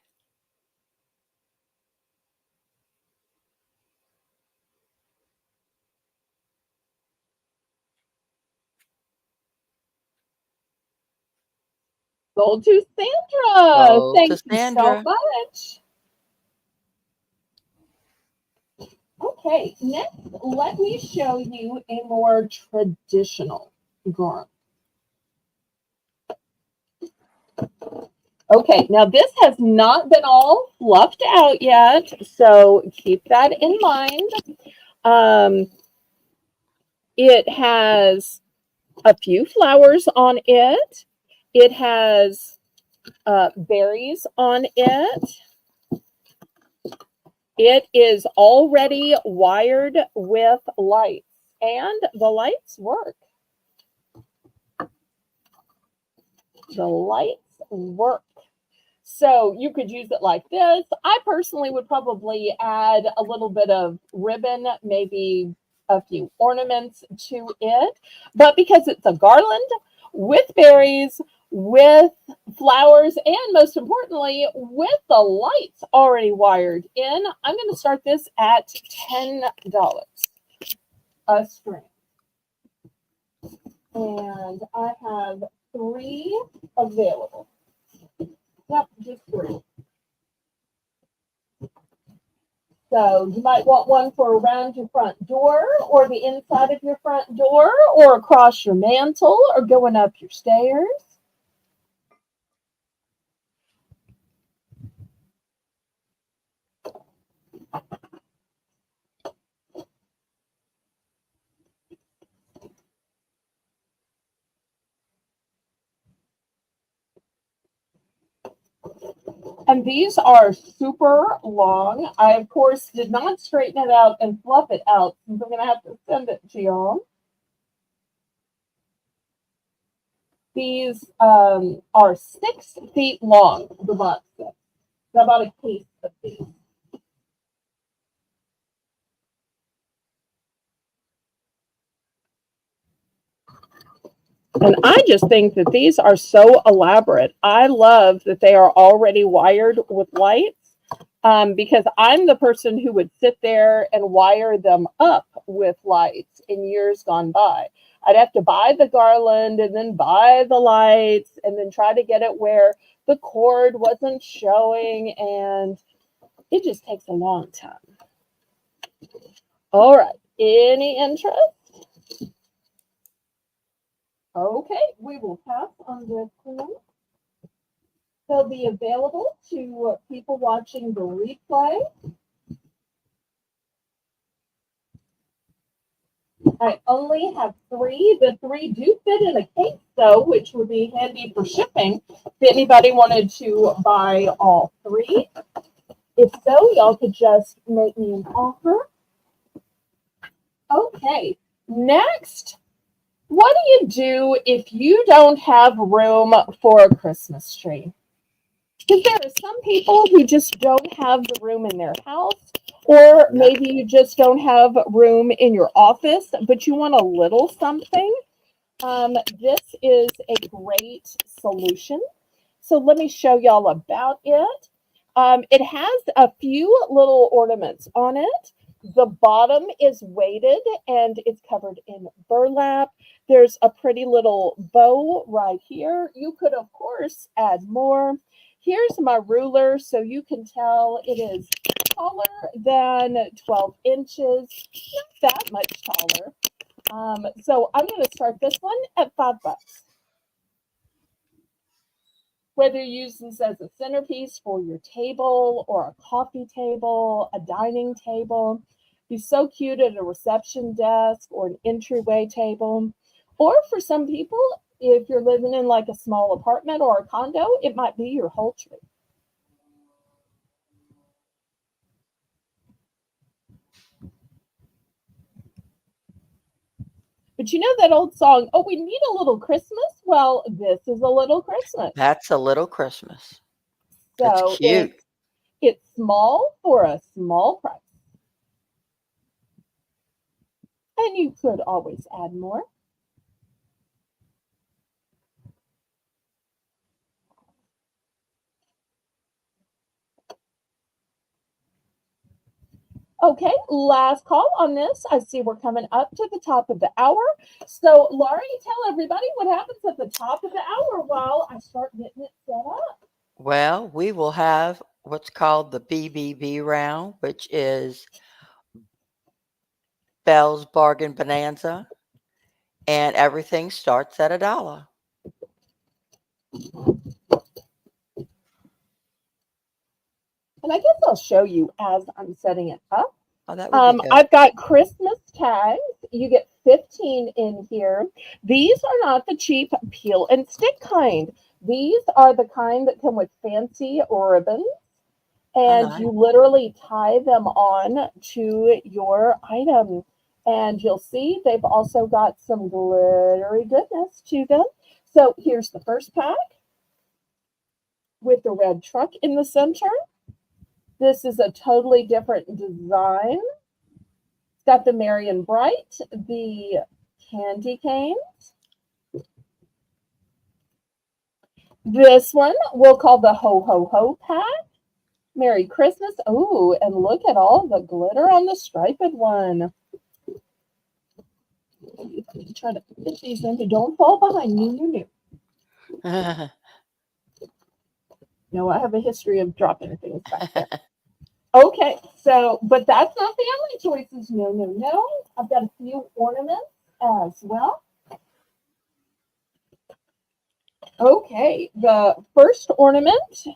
Gold to Sandra. Gold to Thank you so Sandra. much. Okay, next, let me show you a more traditional garment. Okay, now this has not been all fluffed out yet, so keep that in mind. It has a few flowers on it. It has berries on it. It is already wired with lights, and the lights work. The lights work. So you could use it like this. I personally would probably add a little bit of ribbon, maybe a few ornaments to it. But because it's a garland with berries, with flowers, and most importantly, with the lights already wired in, I'm going to start this at $10 a string. And I have 3 available. Yep, just 3. So you might want one for around your front door or the inside of your front door or across your mantle or going up your stairs. And these are super long. I, of course, did not straighten it out and fluff it out since I'm going to have to send it to y'all. These are 6 feet long, the box set. So about a case of these. And I just think that these are so elaborate. I love that they are already wired with lights, because I'm the person who would sit there and wire them up with lights in years gone by. I'd have to buy the garland and then buy the lights and then try to get it where the cord wasn't showing, and it just takes a long time. All right. Any interest? Okay, we will pass on this one. They'll be available to people watching the replay. I only have 3. The 3 do fit in a case, though, which would be handy for shipping if anybody wanted to buy all 3. If so, y'all could just make me an offer. Okay, next, what do you do if you don't have room for a Christmas tree? Because there are some people who just don't have the room in their house, or maybe you just don't have room in your office, but you want a little something. This is a great solution. So let me show y'all about it. It has a few little ornaments on it. The bottom is weighted and it's covered in burlap. There's a pretty little bow right here. You could, of course, add more. Here's my ruler so you can tell it is taller than 12 inches, not that much taller. So I'm going to start this one at $5. Whether you use this as a centerpiece for your table or a coffee table, a dining table, be so cute at a reception desk or an entryway table. Or for some people, if you're living in like a small apartment or a condo, it might be your whole tree. But you know that old song, oh, we need a little Christmas? Well, this is a little Christmas. That's a little Christmas. It's So cute. it's small for a small price. And you could always add more. Okay, last call on this. I see we're coming up to the top of the hour. So, Laurie, tell everybody what happens at the top of the hour while I start getting it set up. Well, we will have what's called the BBB round, which is Belle's Bargain Bonanza, and everything starts at $1. And I guess I'll show you as I'm setting it up. Oh, that would be good. I've got Christmas tags. You get 15 in here. These are not the cheap peel and stick kind. These are the kind that come with fancy ribbons. And nice. you literally tie them on to your item. And you'll see they've also got some glittery goodness to them. So here's the first pack with the red truck in the center. This is a totally different design. It's got the Merry and Bright, the candy canes. This one we'll call the Ho Ho Ho pack. Merry Christmas. Oh, and look at all the glitter on the striped one. Try to fit these in. Don't fall behind me. No, I have a history of dropping things back there. Okay, so, but that's not the only choices. No. I've got a few ornaments as well. Okay, the first ornament,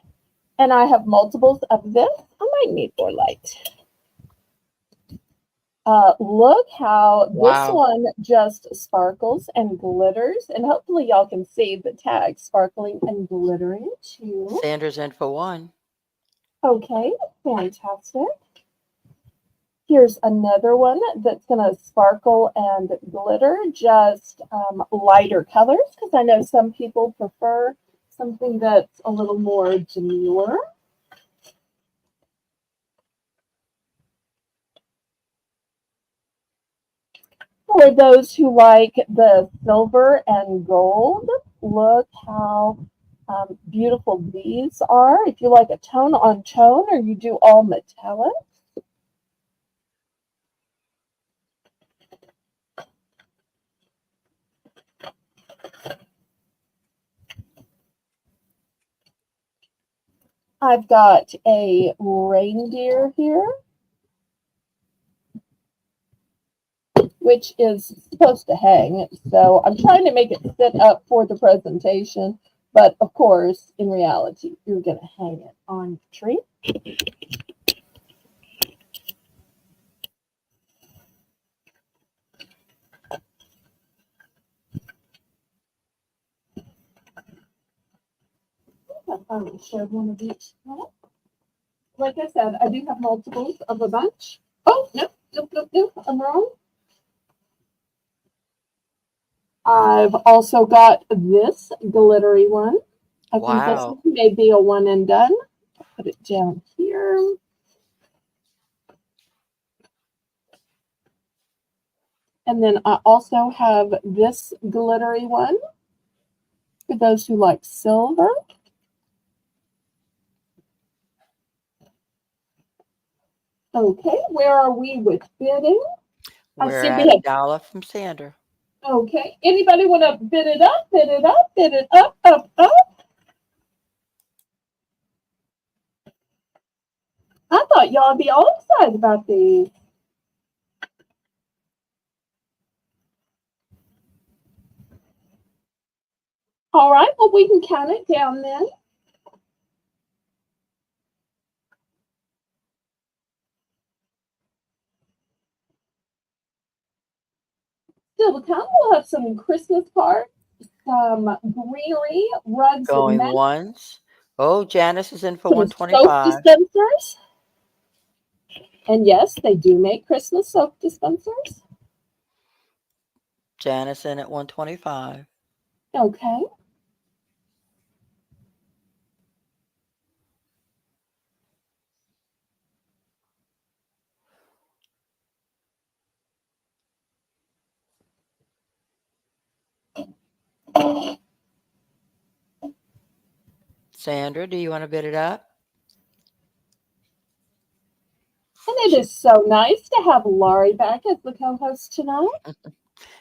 and I have multiples of this. I might need more light. Look how this one just sparkles and glitters, and hopefully y'all can see the tag sparkling and glittering too. Sanders in for one. Okay, fantastic. Here's another one that's going to sparkle and glitter, just lighter colors, because I know some people prefer something that's a little more demure. For those who like the silver and gold, look how beautiful these are. If you like a tone on tone or you do all metallic. I've got a reindeer here, which is supposed to hang. So I'm trying to make it sit up for the presentation. But of course, in reality, you're going to hang it on the tree. I finally showed one of each. Like I said, I do have multiples of a bunch. Oh, no, no, I'm wrong. I've also got this glittery one. I think this Wow. may be a one and done. Put it down here. And then I also have this glittery one for those who like silver. Okay, where are we with bidding? I We're see we at have, $1 from Sandra. okay. Anybody want to bid it up, bid it up, bid it up, up, up? I thought y'all would be all excited about these. All right, well, we can count it down then. Still to come, we'll have some Christmas cards, some greenery, rugs and Going mats, once. Oh, Janice is in for some soap 125. dispensers. And yes, they do make Christmas soap dispensers. Janice in at 125. Okay. Sandra, do you want to bid it up? And it is so nice to have Laurie back as the co-host tonight.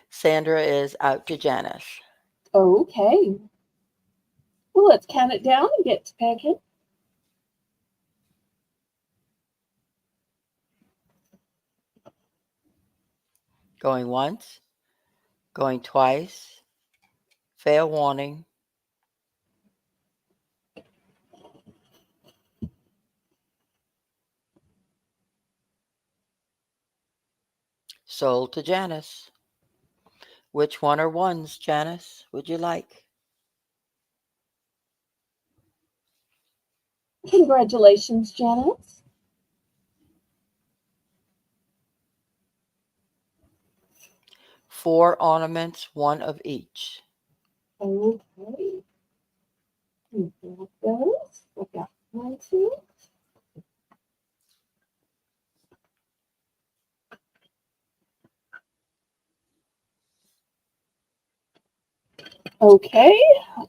Sandra is out to Janice. Okay. Well, let's count it down and get to packing. Going once. Going twice. Fair warning. Sold to Janice. Which one or ones, Janice, would you like? Congratulations, Janice. Four ornaments, one of each. Okay. And there it goes. I've got 1, 2. Okay.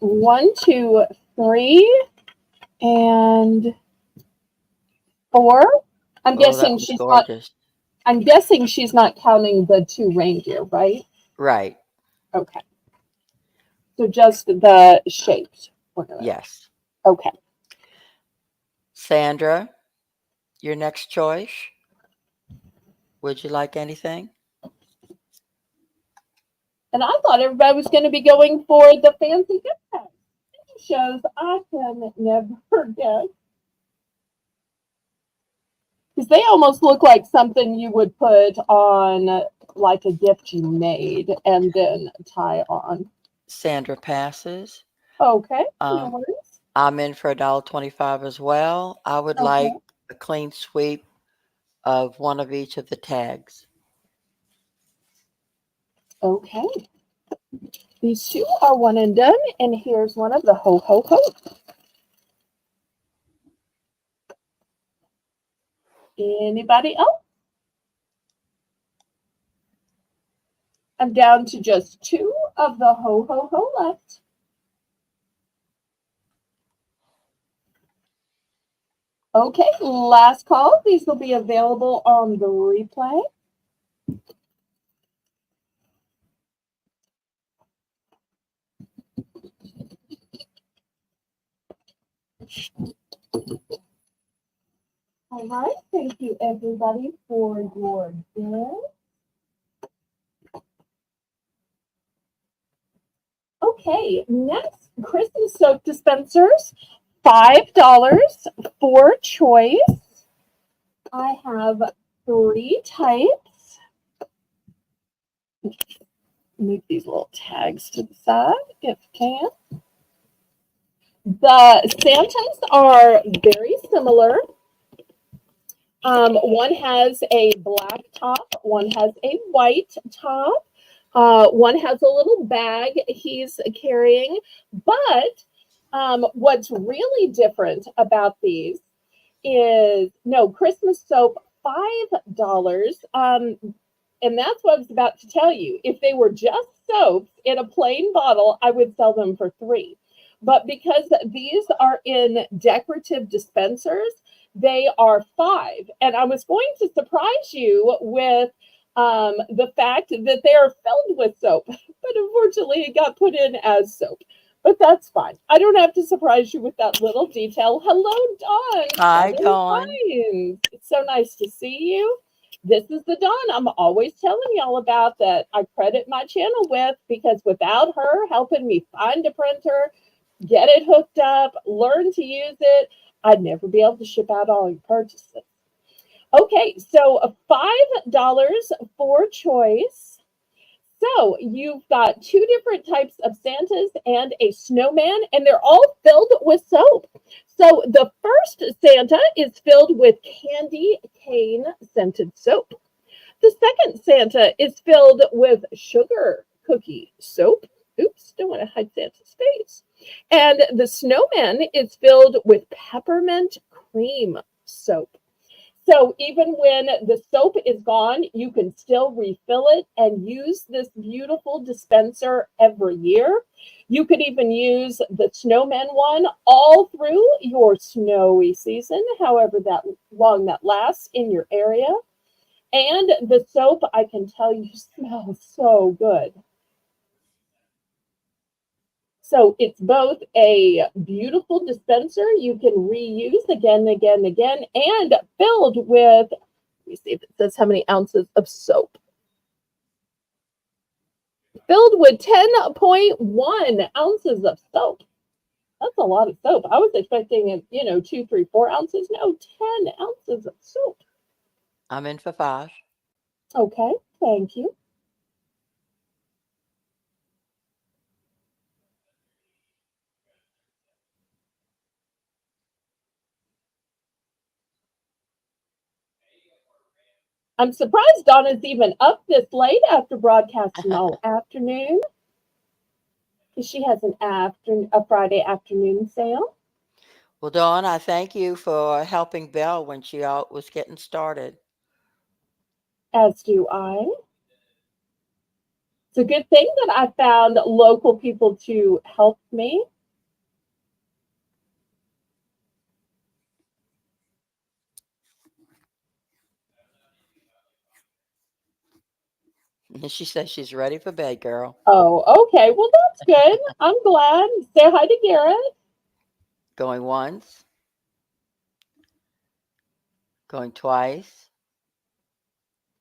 1, 2, 3, and 4. I'm Oh, that guessing was she's not. gorgeous. I'm guessing she's not counting the 2 reindeer, right? Right. Okay. So just the shaped ornament. Yes. Okay. Sandra, your next choice. Would you like anything? And I thought everybody was going to be going for the fancy gift bag. Shows I can never guess. Because they almost look like something you would put on like a gift you made and then tie on. Sandra passes. Okay, no Um, worries. I'm in for $1.25 as well. I would like Okay, a clean sweep of one of each of the tags. okay. These 2 are one and done, and here's one of the ho ho ho. Anybody else? I'm down to just 2 of the ho ho ho left. Okay, last call. These will be available on the replay. All right, thank you everybody for your bill. Okay, next, Christmas soap dispensers, $5 for choice. I have 3 types. Move these little tags to the side if can. The Santas are very similar. One has a black top, one has a white top, one has a little bag he's carrying. But what's really different about these is no Christmas soap, $5. And that's what I was about to tell you. If they were just soaps in a plain bottle, I would sell them for $3. But because these are in decorative dispensers, they are $5. And I was going to surprise you with the fact that they are filled with soap, but unfortunately it got put in as soap. But that's fine. I don't have to surprise you with that little detail. Hello, Dawn. Hi, Dawn. It's so nice to see you. This is the Dawn I'm always telling y'all about that I credit my channel with, because without her helping me find a printer, get it hooked up, learn to use it, I'd never be able to ship out all your purchases. Okay, so $5 for choice. So you've got 2 different types of Santas and a snowman, and they're all filled with soap. So the first Santa is filled with candy cane scented soap. The second Santa is filled with sugar cookie soap. Oops, don't want to hide Santa's face. And the snowman is filled with peppermint cream soap. So even when the soap is gone, you can still refill it and use this beautiful dispenser every year. You could even use the snowman one all through your snowy season, however that long that lasts in your area. And the soap, I can tell you, smells so good. So it's both a beautiful dispenser you can reuse again, and filled with, let me see if it says how many ounces of soap. Filled with 10.1 ounces of soap. That's a lot of soap. I was expecting it, 2, 3, 4 ounces. No, 10 ounces of soap. I'm in for 5. Okay, thank you. I'm surprised Donna's even up this late after broadcasting all afternoon. She has a Friday afternoon sale. Well, Dawn, I thank you for helping Belle when she was getting started. As do I. It's a good thing that I found local people to help me. And she says she's ready for bed, girl. Oh, okay. Well, that's good. I'm glad. Say hi to Garrett. Going once. Going twice.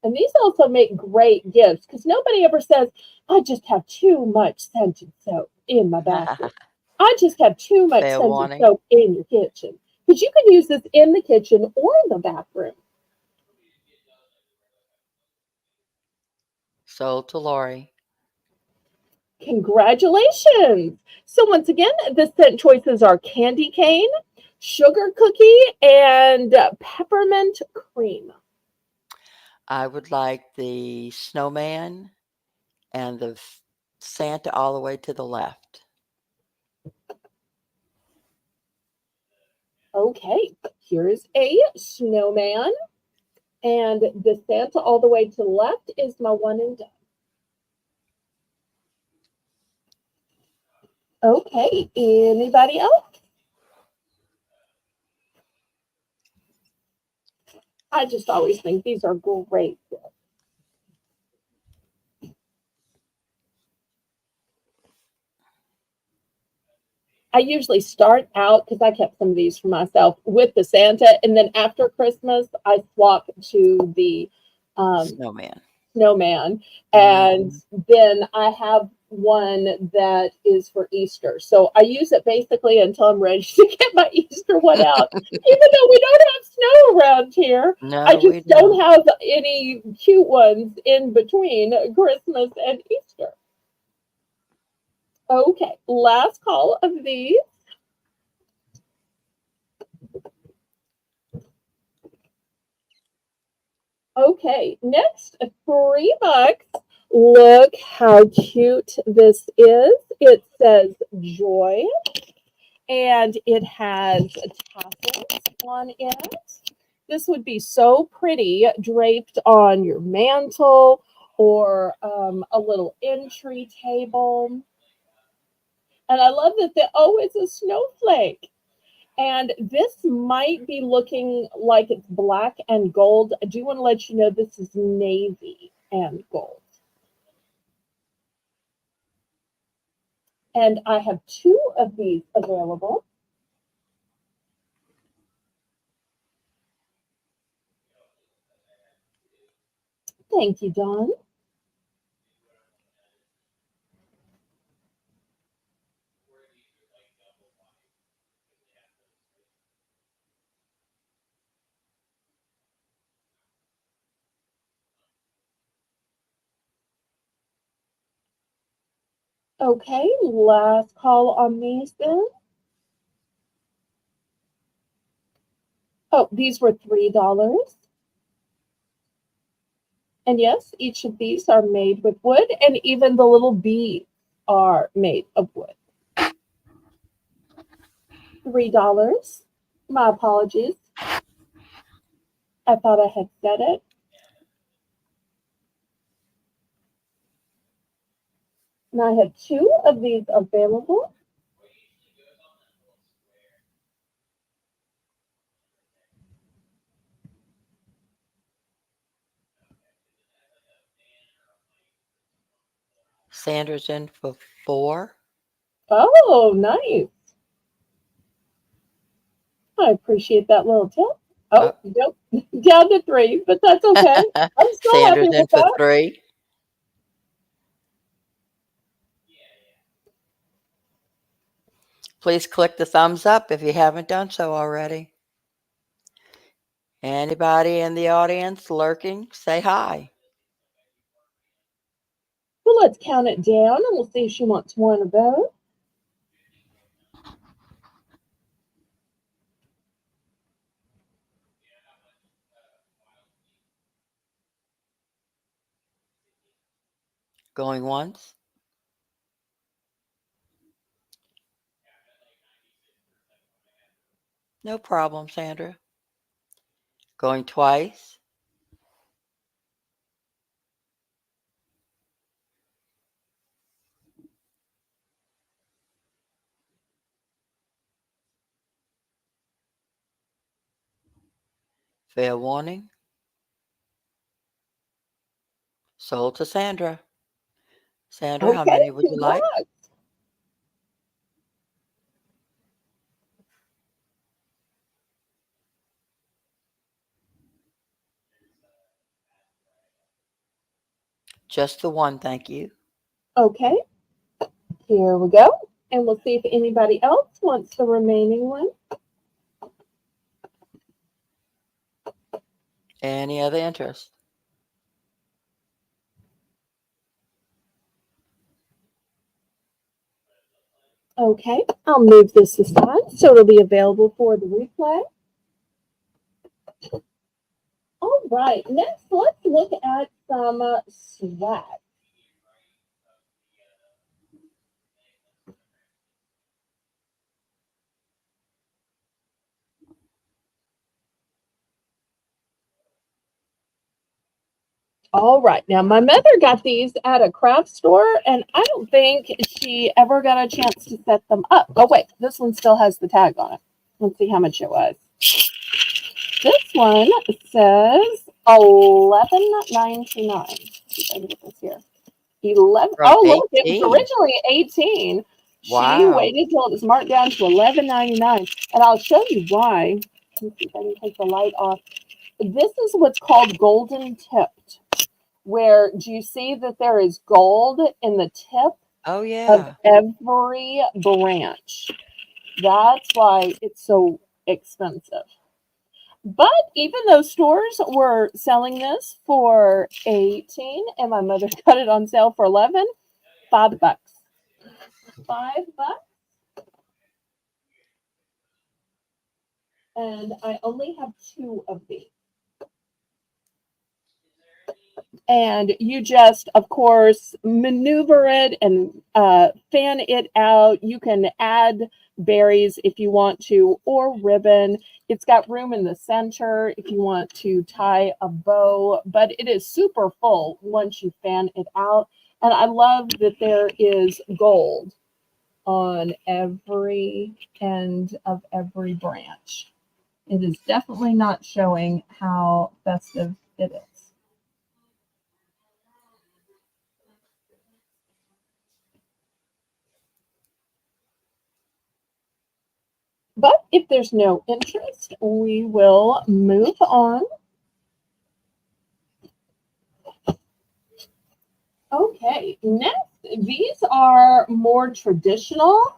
And these also make great gifts because nobody ever says, I just have too much scented soap in my bathroom. I just have too much Fair scented warning. soap in your kitchen. Because you can use this in the kitchen or the bathroom. Sold to Lori. Congratulations. So once again, the scent choices are candy cane, sugar cookie, and peppermint cream. I would like the snowman and the Santa all the way to the left. Okay, here's a snowman. And the Santa all the way to the left is my one and done. Okay, anybody else? I just always think these are great. I usually start out because I kept some of these for myself with the Santa, and then after Christmas, I swap to the um, Snowman. snowman, and Hmm. then I have one that is for Easter. So I use it basically until I'm ready to get my Easter one out. Even though we don't have snow around here, I No, just we don't don't. have any cute ones in between Christmas and Easter. Okay, last call of these. Okay, next, $3. Look how cute this is. It says joy and it has tassels on it. This would be so pretty draped on your mantle or a little entry table. And I love that it's a snowflake. And this might be looking like it's black and gold. I do want to let you know this is navy and gold. And I have two of these available. Thank you, Don. Okay, last call on these then. Oh, these were $3. And yes, each of these are made with wood, and even the little beads are made of wood. $3. My apologies. I thought I had said it. And I have two of these available. Sandra's in for 4. Oh, nice. I appreciate that little tip. Oh, Oh. nope. Down to 3, but that's okay. I'm still happy Sandra's in with for that. 3. Please click the thumbs up if you haven't done so already. Anybody in the audience lurking, say hi. Well, let's count it down and we'll see if she wants one of those. Going once. No problem, Sandra. Going twice. Fair warning. Sold to Sandra. Sandra, how Okay, many would you like? congrats. Just the one, thank you. Okay, here we go. And we'll see if anybody else wants the remaining one. Any other interest? Okay, I'll move this aside so it'll be available for the replay. All right, next let's look at some swag. All right. Now, my mother got these at a craft store, and I don't think she ever got a chance to set them up. Oh, wait. This one still has the tag on it. Let's see how much it was. This one says 11.99. See if I can get this here. 11. From Oh, look. It was 18. originally 18. She Wow. waited till it was marked down to 11.99. And I'll show you why. Let me see if I can take the light off. This is what's called golden tipped, where do you see that there is gold in the tip Oh, of yeah. every branch? That's why it's so expensive. But even those stores were selling this for 18, and my mother got it on sale for 11, $5. $5, and I only have two of these. And you just, of course, maneuver it and fan it out. You can add berries if you want to, or ribbon. It's got room in the center if you want to tie a bow, but it is super full once you fan it out. And I love that there is gold on every end of every branch. It is definitely not showing how festive it is. But if there's no interest, we will move on. Okay, next, these are more traditional.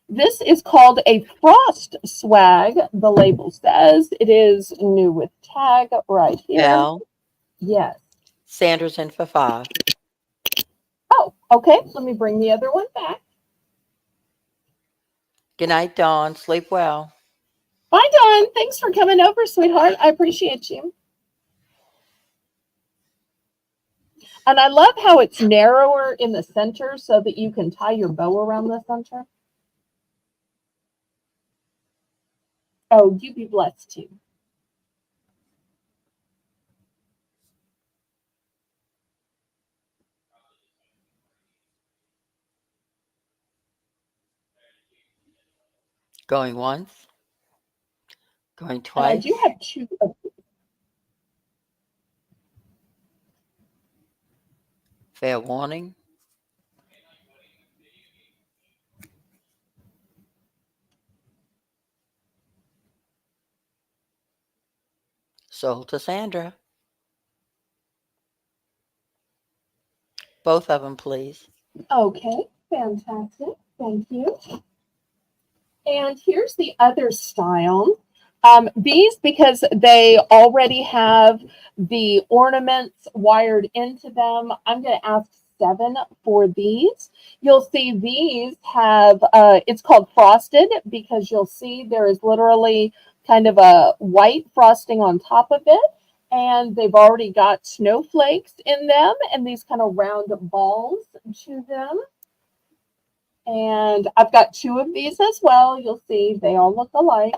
This is called a frost swag. The label says it is new with tag right here. Belle, Yes. Sanders, and Fafa. Oh, okay. Let me bring the other one back. Good night, Dawn. Sleep well. Bye, Dawn. Thanks for coming over, sweetheart. I appreciate you. And I love how it's narrower in the center so that you can tie your bow around the center. Oh, you be blessed too. Going once, going And I do twice. have two of Fair warning. Sold to Sandra. Both of them, please. Okay, fantastic. Thank you. And here's the other style. These, because they already have the ornaments wired into them, I'm going to ask 7 for these. You'll see these have, it's called frosted because you'll see there is literally kind of a white frosting on top of it. And they've already got snowflakes in them and these kind of round balls to them. And I've got 2 of these as well. You'll see they all look alike.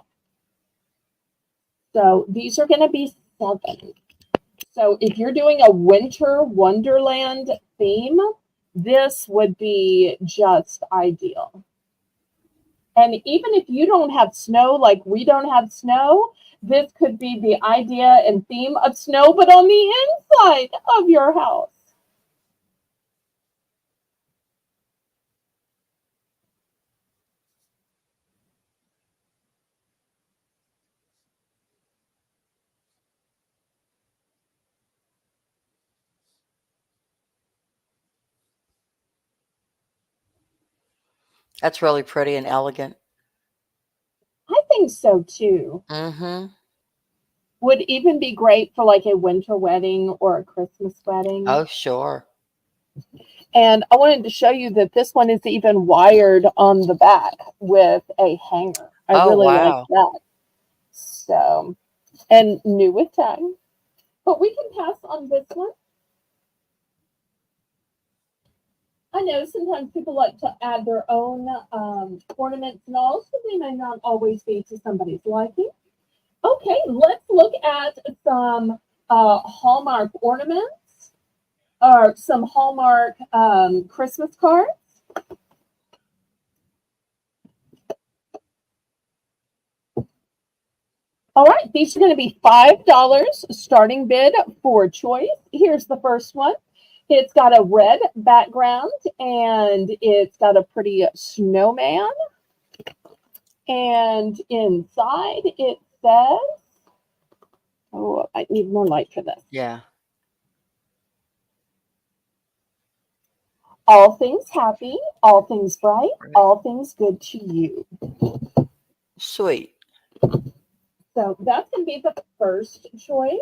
So these are going to be 7. So if you're doing a winter wonderland theme, this would be just ideal. And even if you don't have snow like we don't have snow, this could be the idea and theme of snow, but on the inside of your house. That's really pretty and elegant. I think so too. Mm-hmm. Would even be great for like a winter wedding or a Christmas wedding. Oh, sure. And I wanted to show you that this one is even wired on the back with a hanger. I Oh, really like wow. that. So, and new with tag. But we can pass on this one. I know sometimes people like to add their own ornaments and all, so they may not always be to somebody's liking. Okay, let's look at some Hallmark ornaments or some Hallmark Christmas cards. All right, these are going to be $5 starting bid for choice. Here's the first one. It's got a red background and it's got a pretty snowman. And inside it says, oh, I need more light for this. Yeah. All things happy, all things bright, Right. all things good to you. Sweet. So that's going to be the first choice.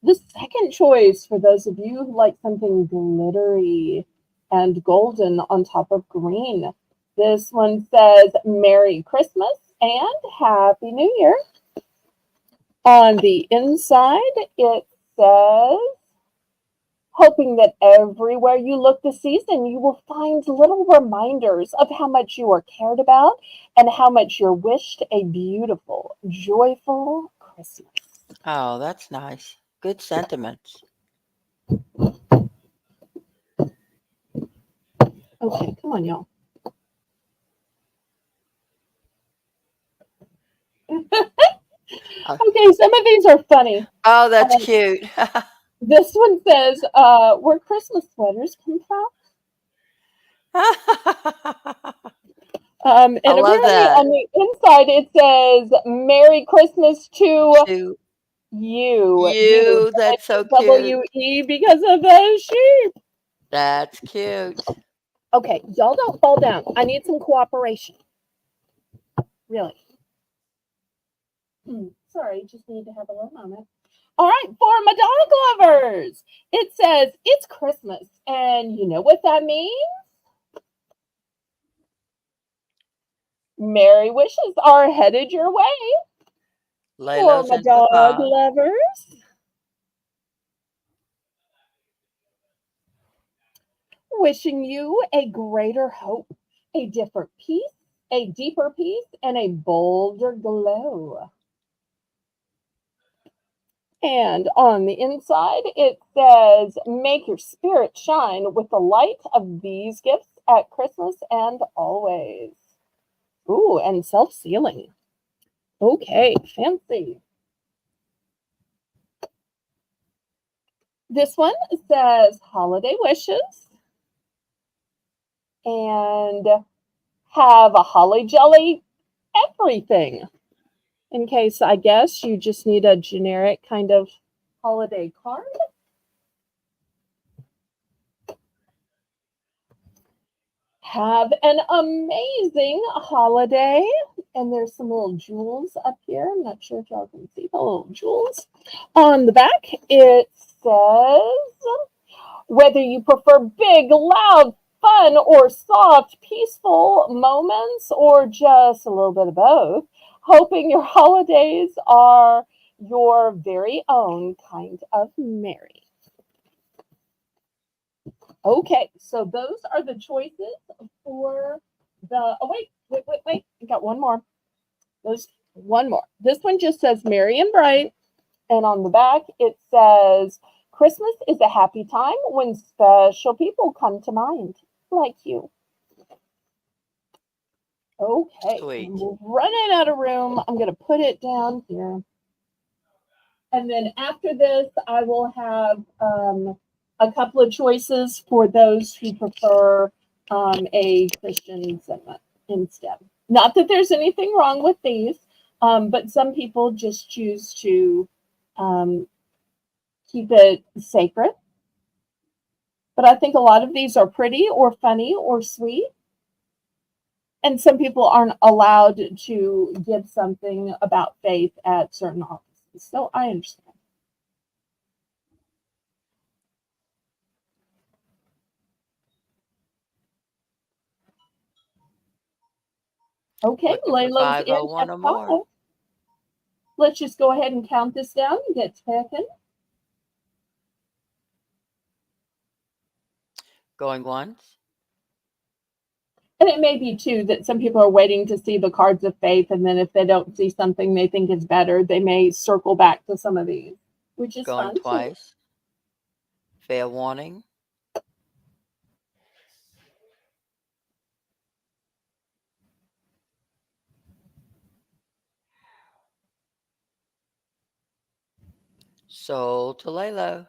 The second choice, for those of you who like something glittery and golden on top of green, this one says Merry Christmas and Happy New Year. On the inside, it says, hoping that everywhere you look this season, you will find little reminders of how much you are cared about and how much you're wished a beautiful, joyful Christmas. Oh, that's nice. Good sentiments. Okay, come on, y'all. Uh, Okay, some of these are funny. Oh, that's cute. This one says, where Christmas sweaters come from. And I love apparently that. on the inside it says, Merry Christmas to To you. You. you, that's so cute. W-E because of the sheep. That's cute. Okay, y'all don't fall down. I need some cooperation. Really. Sorry, just need to have a little moment. All right, for my dog lovers, it says it's Christmas. And you know what that means? Merry wishes are headed your way for Lalo's my into the dog pie. lovers. Wishing you a greater hope, a different peace, a deeper peace, and a bolder glow. And on the inside, it says, make your spirit shine with the light of these gifts at Christmas and always. Ooh, and self-sealing. Okay, fancy. This one says holiday wishes and have a holly jolly everything. In case, I guess, you just need a generic kind of holiday card. Have an amazing holiday. And there's some little jewels up here. I'm not sure if y'all can see the little jewels. On the back, it says, whether you prefer big, loud, fun, or soft, peaceful moments, or just a little bit of both, hoping your holidays are your very own kind of merry. Okay, so those are the choices for the. Oh, wait. I got one more. There's one more. This one just says merry and bright. And on the back, it says, Christmas is a happy time when special people come to mind, like you. Okay, Sweet. I'm running out of room. I'm going to put it down here. And then after this, I will have a couple of choices for those who prefer a Christian sentiment instead. Not that there's anything wrong with these, but some people just choose to um, keep it sacred. But I think a lot of these are pretty or funny or sweet. And some people aren't allowed to give something about faith at certain offices. So I understand. Okay, Looking for Laylo's in 501 at or 5. more. Let's just go ahead and count this down and get taken. Going once, And it may be too that some people are waiting to see the cards of faith, and then if they don't see something they think is better, they may circle back to some of these, which is Going fun too. twice. Fair warning. Sold to Lalo.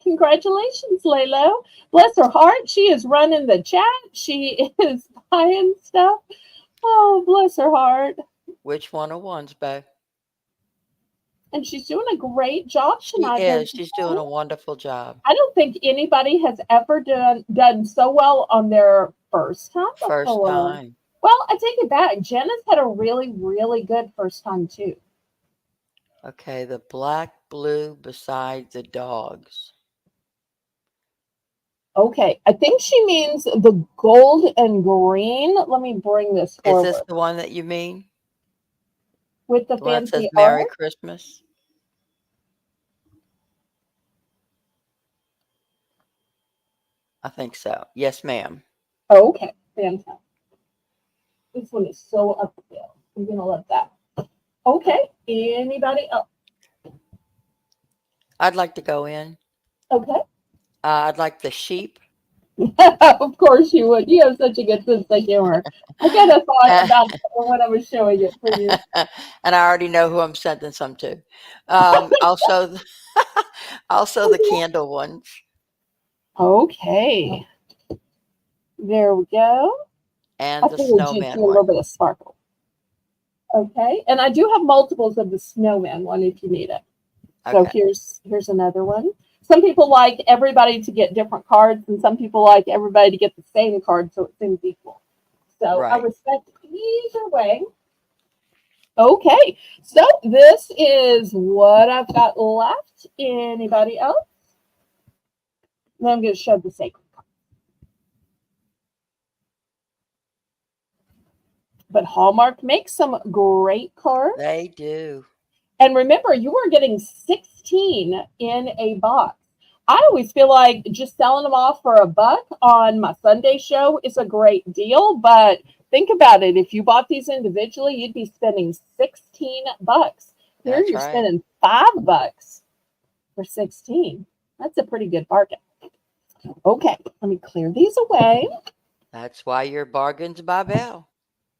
Congratulations, Lalo. Bless her heart. She is running the chat. She is buying stuff. Oh, bless her heart. Which one of ones, babe? And she's doing a great job She tonight, don't is. you She's doing a think? wonderful job. I don't think anybody has ever done so well on their first time First before. time. Well, I take it back. Jenna's had a really, really good first time too. Okay, the black, blue beside the dogs. Okay, I think she means the gold and green. Let me bring this Is this forward the one that you mean? with the The one that says fancy art. Merry Christmas? I think so. Yes, ma'am. Okay, fantastic. This one is so upscale. You're gonna love that. Okay, anybody else? I'd like to go in. Okay. I'd like the sheep. Of course you would. You have such a good sense of humor. I kind of thought about it when I was showing it for you. And I already know who I'm sending some to. Also, also the candle ones. Okay, there we go. And I the figured you'd see snowman a little one. bit of sparkle. Okay, and I do have multiples of the snowman one if you need it. So Okay. here's another one. Some people like everybody to get different cards, and some people like everybody to get the same card so it seems equal. So I Right. respect either way. Okay, so this is what I've got left. Anybody else? Then I'm going to show the sacred card. But Hallmark makes some great cards. They do. And remember, you are getting 16 in a box. I always feel like just selling them off for $1 on my Sunday show is a great deal. But think about it. If you bought these individually, you'd be spending $16. Here That's you're right. spending $5 for 16. That's a pretty good bargain. Okay, let me clear these away. That's why you're bargains by Belle.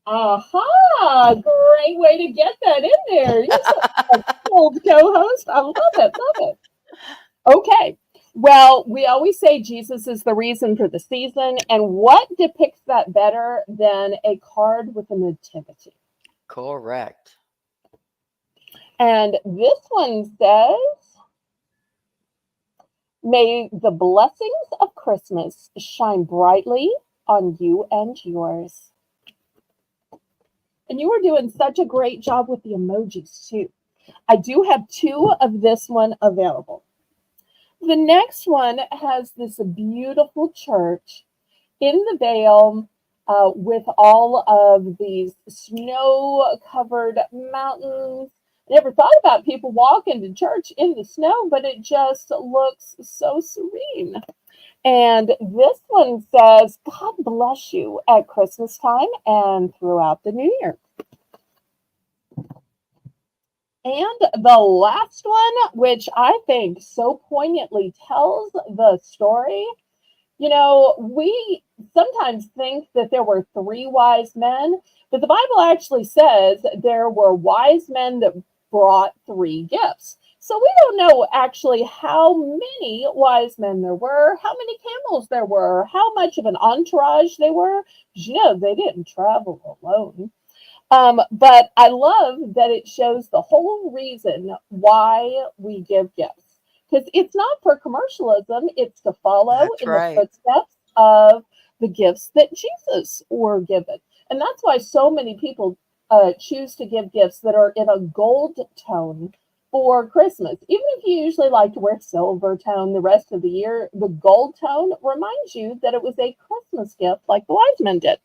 Aha! Great way to get that in there. You're such a old co-host. I love it. Love it. Okay. Well, we always say Jesus is the reason for the season, and what depicts that better than a card with a nativity? Correct. And this one says, "May the blessings of Christmas shine brightly on you and yours." And you were doing such a great job with the emojis too. I do have 2 of this one available. The next one has this beautiful church in the Vale with all of these snow covered mountains. I never thought about people walking to church in the snow, but it just looks so serene. And this one says, "God bless you at Christmas time and throughout the new year." And the last one, which I think so poignantly tells the story, we sometimes think that there were 3 wise men, but the Bible actually says there were wise men that brought 3 gifts. So we don't know actually how many wise men there were, how many camels there were, how much of an entourage they were. They didn't travel alone. But I love that it shows the whole reason why we give gifts. Because it's not for commercialism, it's to follow That's in the right. footsteps of the gifts that Jesus were given. And that's why so many people choose to give gifts that are in a gold tone for Christmas. Even if you usually like to wear silver tone the rest of the year, the gold tone reminds you that it was a Christmas gift like the wise men did.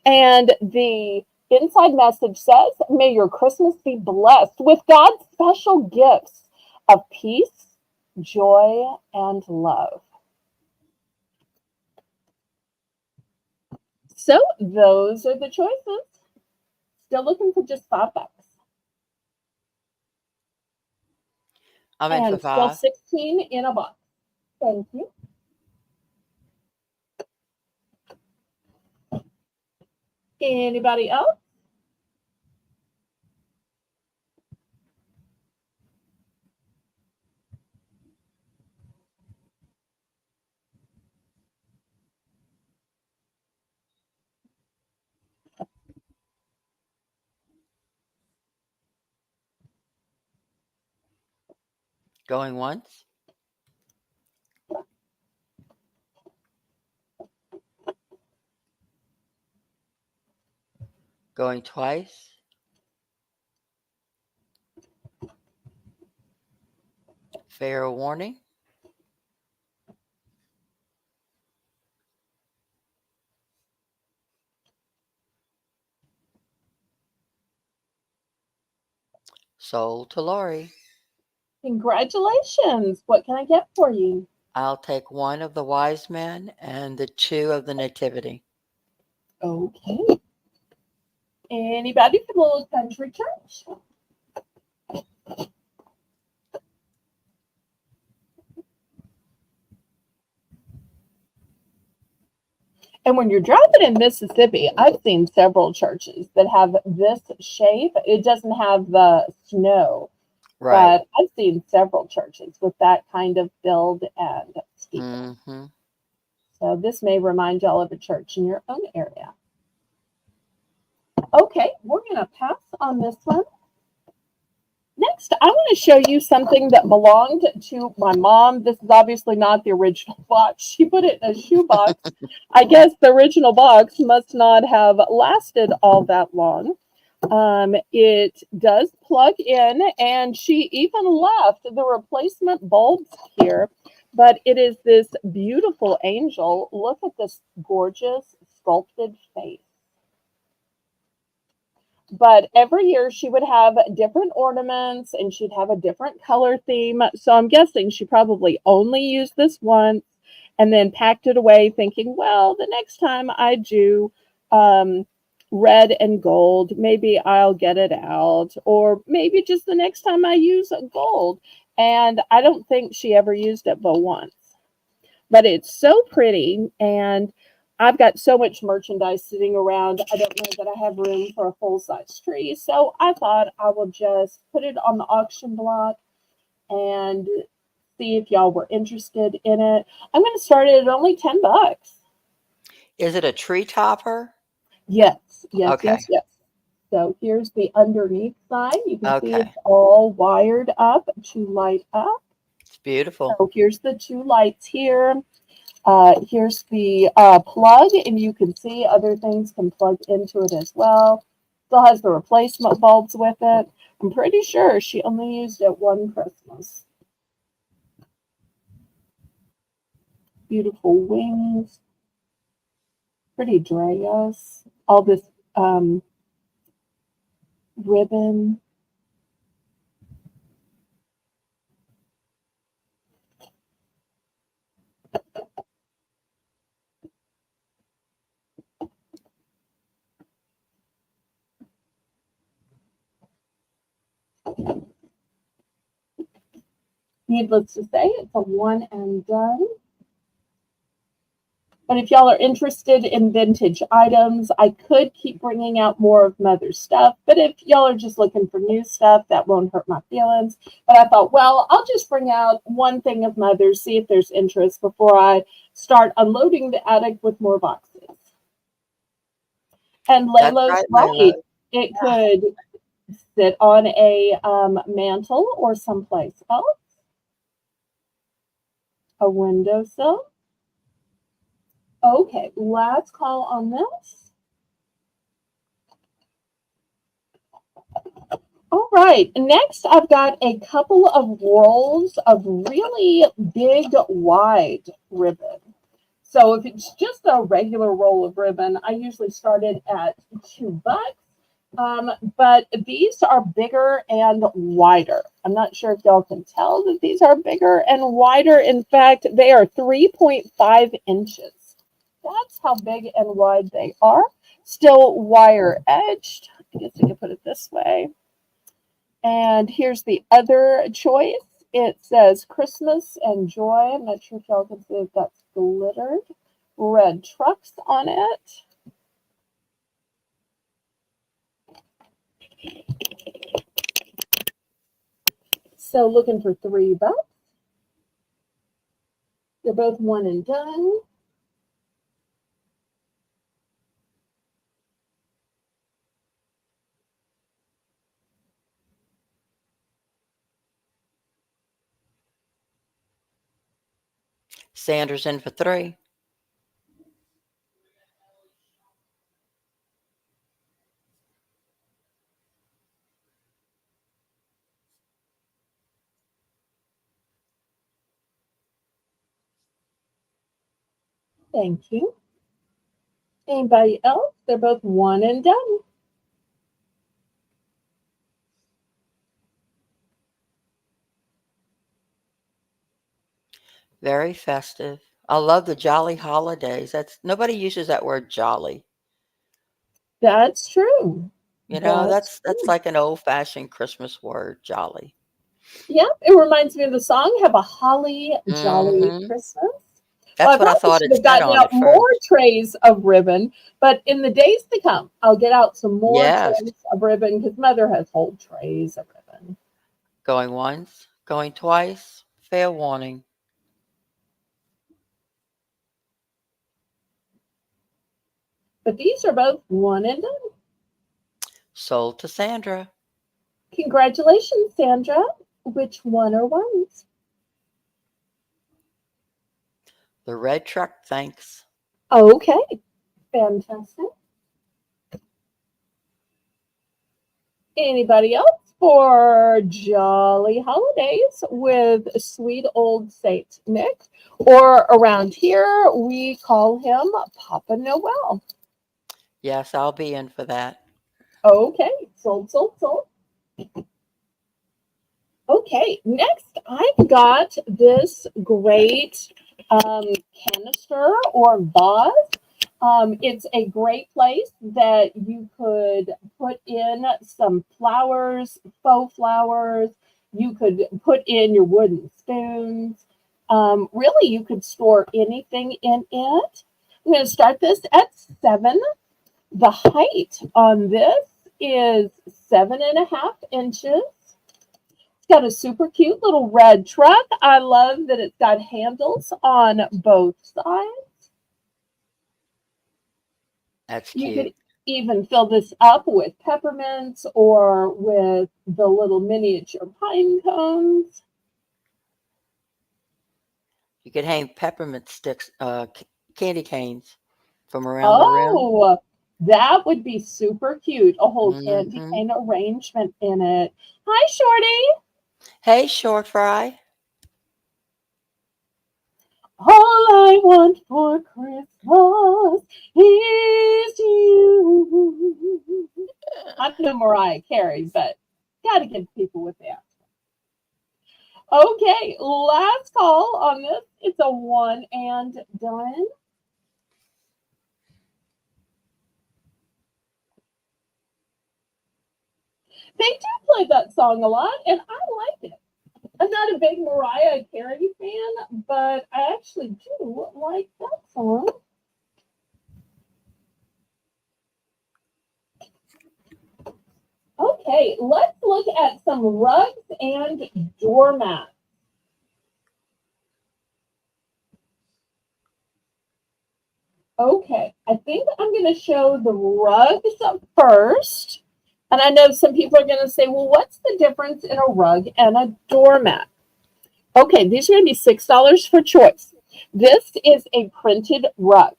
And the inside message says, "May your Christmas be blessed with God's special gifts of peace, joy, and love." So those are the choices. Still looking for just $5. I'm in for And still 5. 16 in a box. Thank you. Anybody else? Going once. Going twice. Fair warning. Sold to Lori. Congratulations. What can I get for you? I'll take 1 of the wise men and the 2 of the nativity. Okay. Anybody from the Little Country Church? And when you're driving in Mississippi, I've seen several churches that have this shape. It doesn't have the snow, Right. but I've seen several churches with that kind of build and steeple. Mm-hmm. So this may remind y'all of a church in your own area. Okay, we're going to pass on this one. Next, I want to show you something that belonged to my mom. This is obviously not the original box. She put it in a shoebox. I guess the original box must not have lasted all that long. It does plug in, and she even left the replacement bulbs here. But it is this beautiful angel. Look at this gorgeous sculpted face. But every year she would have different ornaments and she'd have a different color theme. So I'm guessing she probably only used this once and then packed it away, thinking, well, the next time I do red and gold, maybe I'll get it out, or maybe just the next time I use gold. And I don't think she ever used it but once. But it's so pretty, and I've got so much merchandise sitting around. I don't know that I have room for a full-size tree, so I thought I will just put it on the auction block and see if y'all were interested in it. I'm going to start it at only $10. Is it a tree topper? Yes, yes, Okay. yes, yes. So here's the underneath side. You can see Okay. it's all wired up to light up. It's beautiful. So here's the 2 lights here. Here's the plug, and you can see other things can plug into it as well. Still has the replacement bulbs with it. I'm pretty sure she only used it one Christmas. Beautiful wings. Pretty dress. All this ribbon. Needless to say, it's a one and done. But if y'all are interested in vintage items, I could keep bringing out more of Mother's stuff. But if y'all are just looking for new stuff, that won't hurt my feelings. But I thought, well, I'll just bring out one thing of Mother's, see if there's interest before I start unloading the attic with more boxes. And That's Layla's right, Layla. right. It could sit on a mantle or someplace else, a windowsill. Okay, last call on this. All right, next I've got a couple of rolls of really big, wide ribbon. So if it's just a regular roll of ribbon, I usually start it at $2. But these are bigger and wider. I'm not sure if y'all can tell that these are bigger and wider. In fact, they are 3.5 inches. That's how big and wide they are. Still wire edged. I guess I could put it this way. And here's the other choice. It says Christmas and Joy. I'm not sure if y'all can see if that's glittered. Red trucks on it. So looking for $3. They're both one and done. Sanders in for 3. Thank you. Anybody else? They're both one and done. Very festive. I love the jolly holidays. Nobody uses that word jolly. That's true. You know, That's that's true. like an old-fashioned Christmas word, jolly. Yeah, it reminds me of the song, Have a Holly Jolly Mhm. Christmas. Well, I That's what I probably thought should it have said gotten on out it more first. trays of ribbon, but in the days to come, I'll get out some more Yes. trays of ribbon because Mother has whole trays of ribbon. Going once, going twice, fair warning. But these are both one and done. Sold to Sandra. Congratulations, Sandra. Which one are ones? The red truck, thanks. Okay, fantastic. Anybody else for Jolly Holidays with sweet old Saint Nick? Or around here, we call him Papa Noel. Yes, I'll be in for that. Okay, sold, sold, sold. Okay, next I've got this great canister or vase. It's a great place that you could put in some flowers, faux flowers. You could put in your wooden spoons. Really, you could store anything in it. I'm going to start this at 7. The height on this is 7.5 inches. It's got a super cute little red truck. I love that it's got handles on both sides. That's You could cute. even fill this up with peppermints or with the little miniature pine cones. You could hang peppermint sticks, candy canes from around the rim. Oh, that would be super cute. A whole candy Mhm. cane arrangement in it. Hi, Shorty. Hey, short fry. All I want for Christmas is you. I'm no Mariah Carey, but gotta give people what they ask. Okay, last call on this. It's a one and done. They do play that song a lot, and I like it. I'm not a big Mariah Carey fan, but I actually do like that song. Okay, let's look at some rugs and doormats. Okay, I think I'm going to show the rugs first. And I know some people are going to say, well, what's the difference in a rug and a doormat? Okay, these are going to be $6 for choice. This is a printed rug.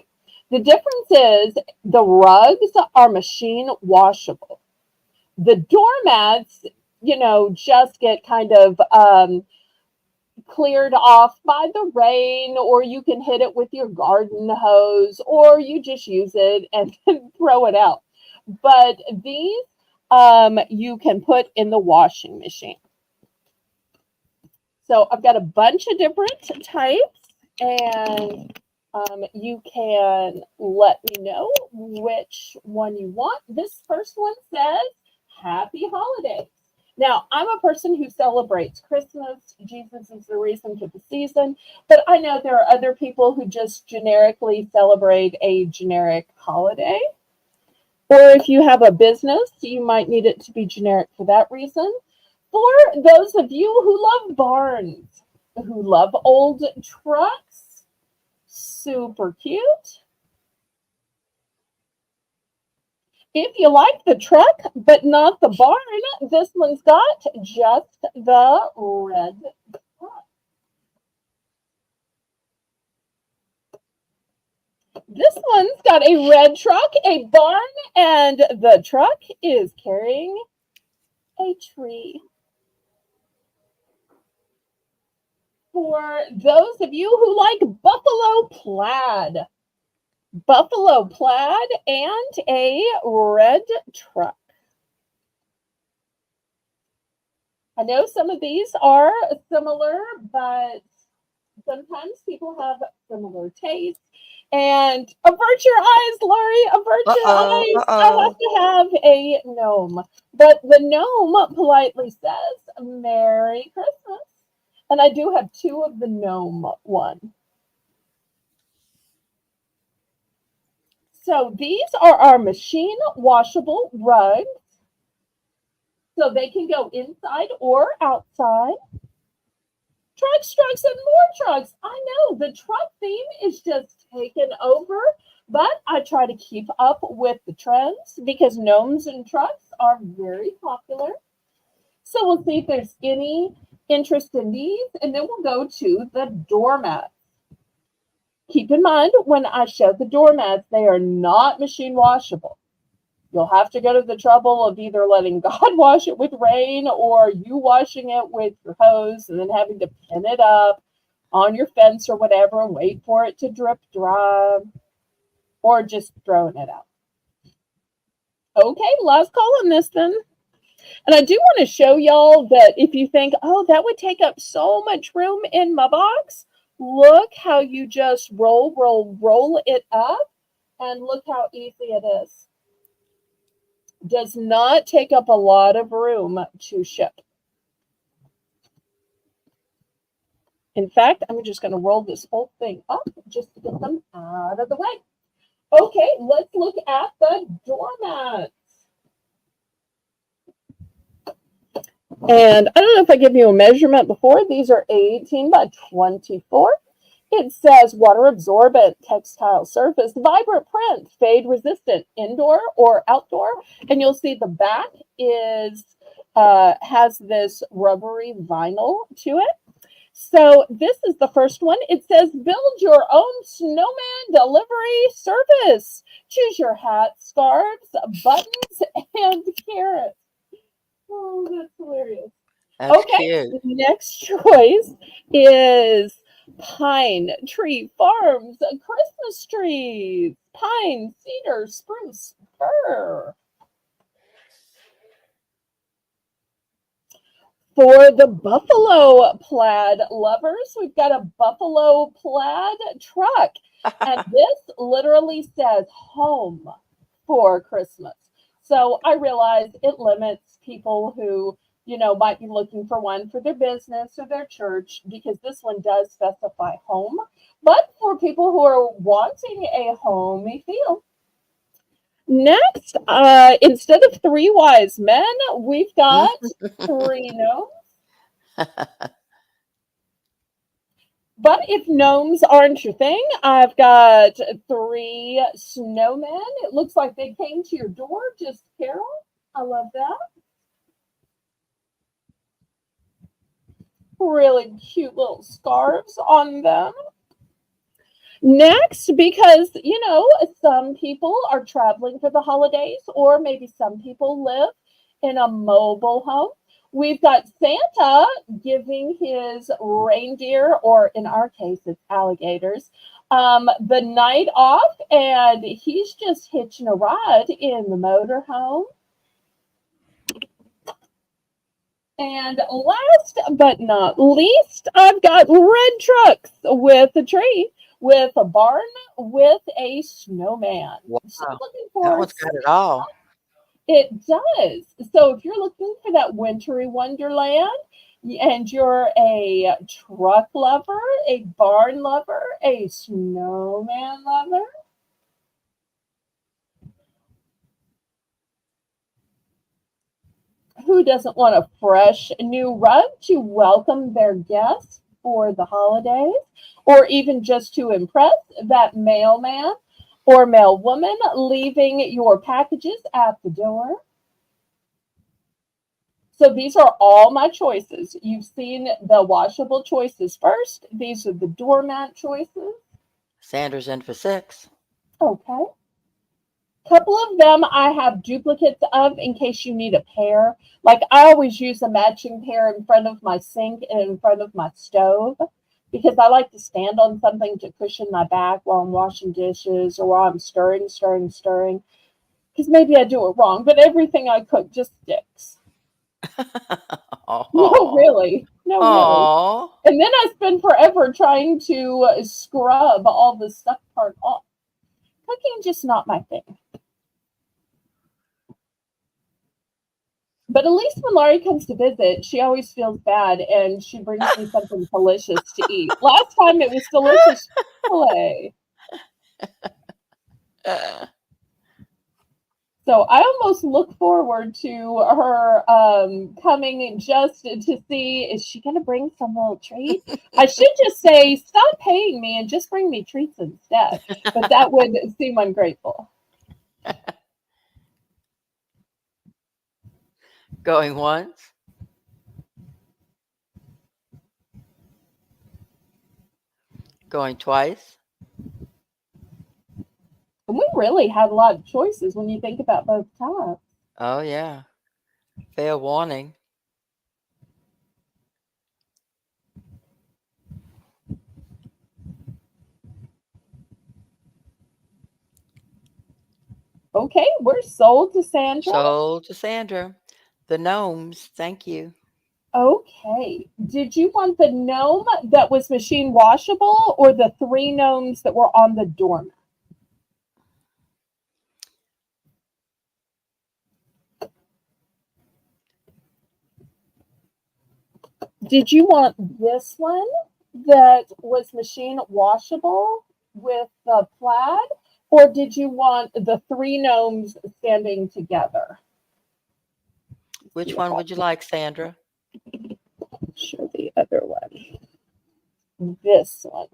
The difference is the rugs are machine washable. The doormats, just get kind of cleared off by the rain, or you can hit it with your garden hose, or you just use it and throw it out. But these you can put in the washing machine. So I've got a bunch of different types, and You can let me know which one you want. This first one says, Happy Holidays. Now, I'm a person who celebrates Christmas. Jesus is the reason for the season. But I know there are other people who just generically celebrate a generic holiday. Or if you have a business, you might need it to be generic for that reason. For those of you who love barns, who love old trucks, super cute. If you like the truck, but not the barn, this one's got just the red truck. This one's got a red truck, a barn, and the truck is carrying a tree. For those of you who like buffalo plaid, and a red truck. I know some of these are similar, but sometimes people have similar tastes. And avert your eyes, Laurie, avert your Uh-oh, eyes. I have uh-oh. to have a gnome. But the gnome politely says, Merry Christmas. And I do have two of the gnome one. So these are our machine washable rugs. So they can go inside or outside. Trucks, and more trucks. I know the truck theme is just taken over, but I try to keep up with the trends because gnomes and trucks are very popular. So we'll see if there's any interest in these, and then we'll go to the doormats. Keep in mind when I show the doormats, they are not machine washable. You'll have to go to the trouble of either letting God wash it with rain or you washing it with your hose and then having to pin it up on your fence or whatever and wait for it to drip dry or just throwing it out. Okay, last call on this then. And I do want to show y'all that if you think, oh, that would take up so much room in my box, look how you just roll it up and look how easy it is. Does not take up a lot of room to ship. In fact, I'm just going to roll this whole thing up just to get them out of the way. Okay, let's look at the doormats. And I don't know if I give you a measurement before. These are 18 by 24. It says water absorbent textile surface, vibrant print, fade resistant, indoor or outdoor. And you'll see the back has this rubbery vinyl to it. So this is the first one. It says build your own snowman delivery service. Choose your hats, scarves, buttons, and carrots. Oh, that's hilarious. That's Okay, cute. the next choice is pine tree farms, Christmas trees, pine, cedar, spruce, fir. For the buffalo plaid lovers, we've got a buffalo plaid truck. And this literally says home for Christmas. So I realize it limits people who, might be looking for one for their business or their church because this one does specify home. But for people who are wanting a homey feel, next, instead of three wise men, we've got three gnomes. But if gnomes aren't your thing, I've got three snowmen. It looks like they came to your door, just Carol. I love that. Really cute little scarves on them. Next, because, some people are traveling for the holidays, or maybe some people live in a mobile home. We've got Santa giving his reindeer, or in our case, it's alligators, the night off, and he's just hitching a ride in the motorhome. And last but not least, I've got red trucks with a tree. with a barn with a snowman. So Wow. looking That for one's got it all. it does. So if you're looking for that wintry wonderland and you're a truck lover, a barn lover, a snowman lover, who doesn't want a fresh new rug to welcome their guests for the holidays, or even just to impress that mailman or mailwoman leaving your packages at the door? So these are all my choices. You've seen the washable choices first. These are the doormat choices. Sandra's in for 6. Okay. Couple of them I have duplicates of in case you need a pair. Like I always use a matching pair in front of my sink and in front of my stove because I like to stand on something to cushion my back while I'm washing dishes or while I'm stirring. Because maybe I do it wrong, but everything I cook just sticks. No, Oh. really. No, really. Oh. And then I spend forever trying to scrub all the stuck part off. Cooking just not my thing. But at least when Laurie comes to visit, she always feels bad and she brings me something delicious to eat. Last time it was delicious Chick-fil-A. Uh, So I almost look forward to her coming just to see, is she going to bring some little treat? I should just say, stop paying me and just bring me treats instead. But that would seem ungrateful. Going once, going twice. And we really had a lot of choices when you think about both times. Oh, yeah. Fair warning. Okay, we're sold to Sandra. Sold to Sandra. The gnomes, thank you. Okay. Did you want the gnome that was machine washable or the 3 gnomes that were on the doormat? Did you want this one that was machine washable with the plaid, or did you want the 3 gnomes standing together? Which one would you like, Sandra? Sure, the other one. This one.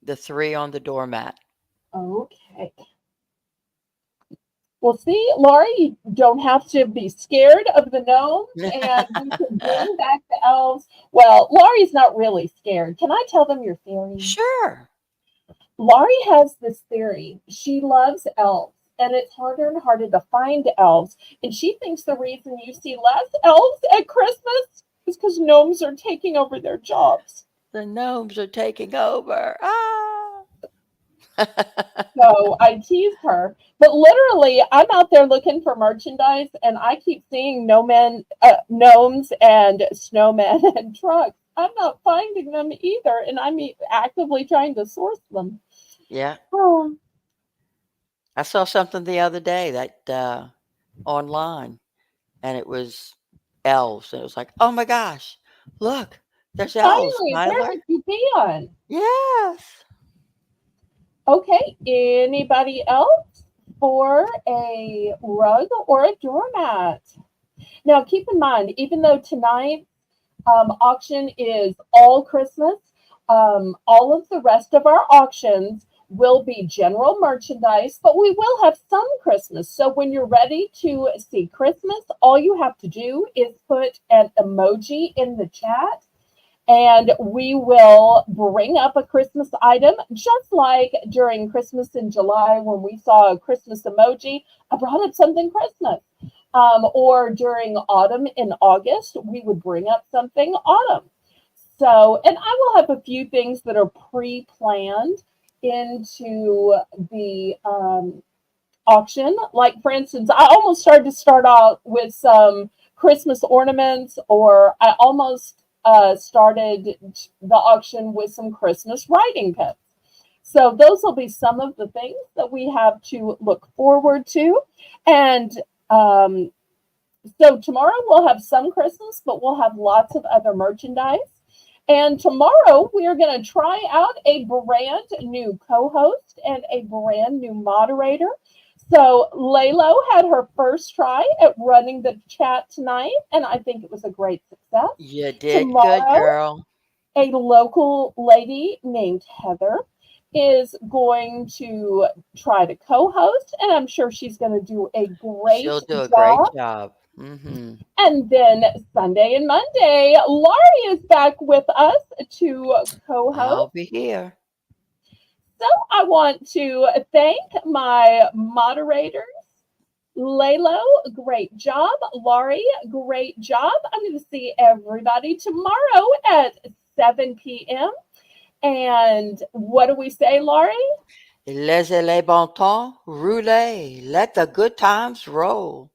The 3 on the doormat. Okay. Well, see, Laurie, you don't have to be scared of the gnomes, and we can bring back the elves. Well, Laurie's not really scared. Can I tell them your theory? Sure. Laurie has this theory. She loves elves, and it's harder and harder to find elves. And she thinks the reason you see less elves at Christmas is because gnomes are taking over their jobs. The gnomes are taking over. Ah. So I teased her, but literally, I'm out there looking for merchandise, and I keep seeing gnomes and snowmen and trucks. I'm not finding them either, and I'm actively trying to source them. Yeah. Oh, I saw something the other day that online, and it was elves. And it was like, oh my gosh, look, there's elves, finally, where Tyler. have you been? Yes. Okay, anybody else for a rug or a doormat? Now, keep in mind, even though tonight auction is all Christmas. All of the rest of our auctions will be general merchandise, but we will have some Christmas. So when you're ready to see Christmas, all you have to do is put an emoji in the chat and we will bring up a Christmas item, just like during Christmas in July when we saw a Christmas emoji. I brought up something Christmas. Or during autumn in August, we would bring up something autumn. So, and I will have a few things that are pre planned into the auction. Like, for instance, I almost started to start out with some Christmas ornaments, or I almost started the auction with some Christmas writing pens. So those will be some of the things that we have to look forward to. And um, so tomorrow we'll have some Christmas, but we'll have lots of other merchandise. And tomorrow we are going to try out a brand new co host and a brand new moderator. So Laylo had her first try at running the chat tonight, and I think it was a great success. You did good, Tomorrow, girl. a local lady named Heather is going to try to co host, and I'm sure she's going to do a great She'll do a great job. job. Hmm. And then Sunday and Monday, Laurie is back with us to co I'll host. be here. So I want to thank my moderators. Laylo, great job. Laurie, great job. I'm going to see everybody tomorrow at 7 p.m. And what do we say, Laurie? Laissez les bons temps rouler. Let the good times roll.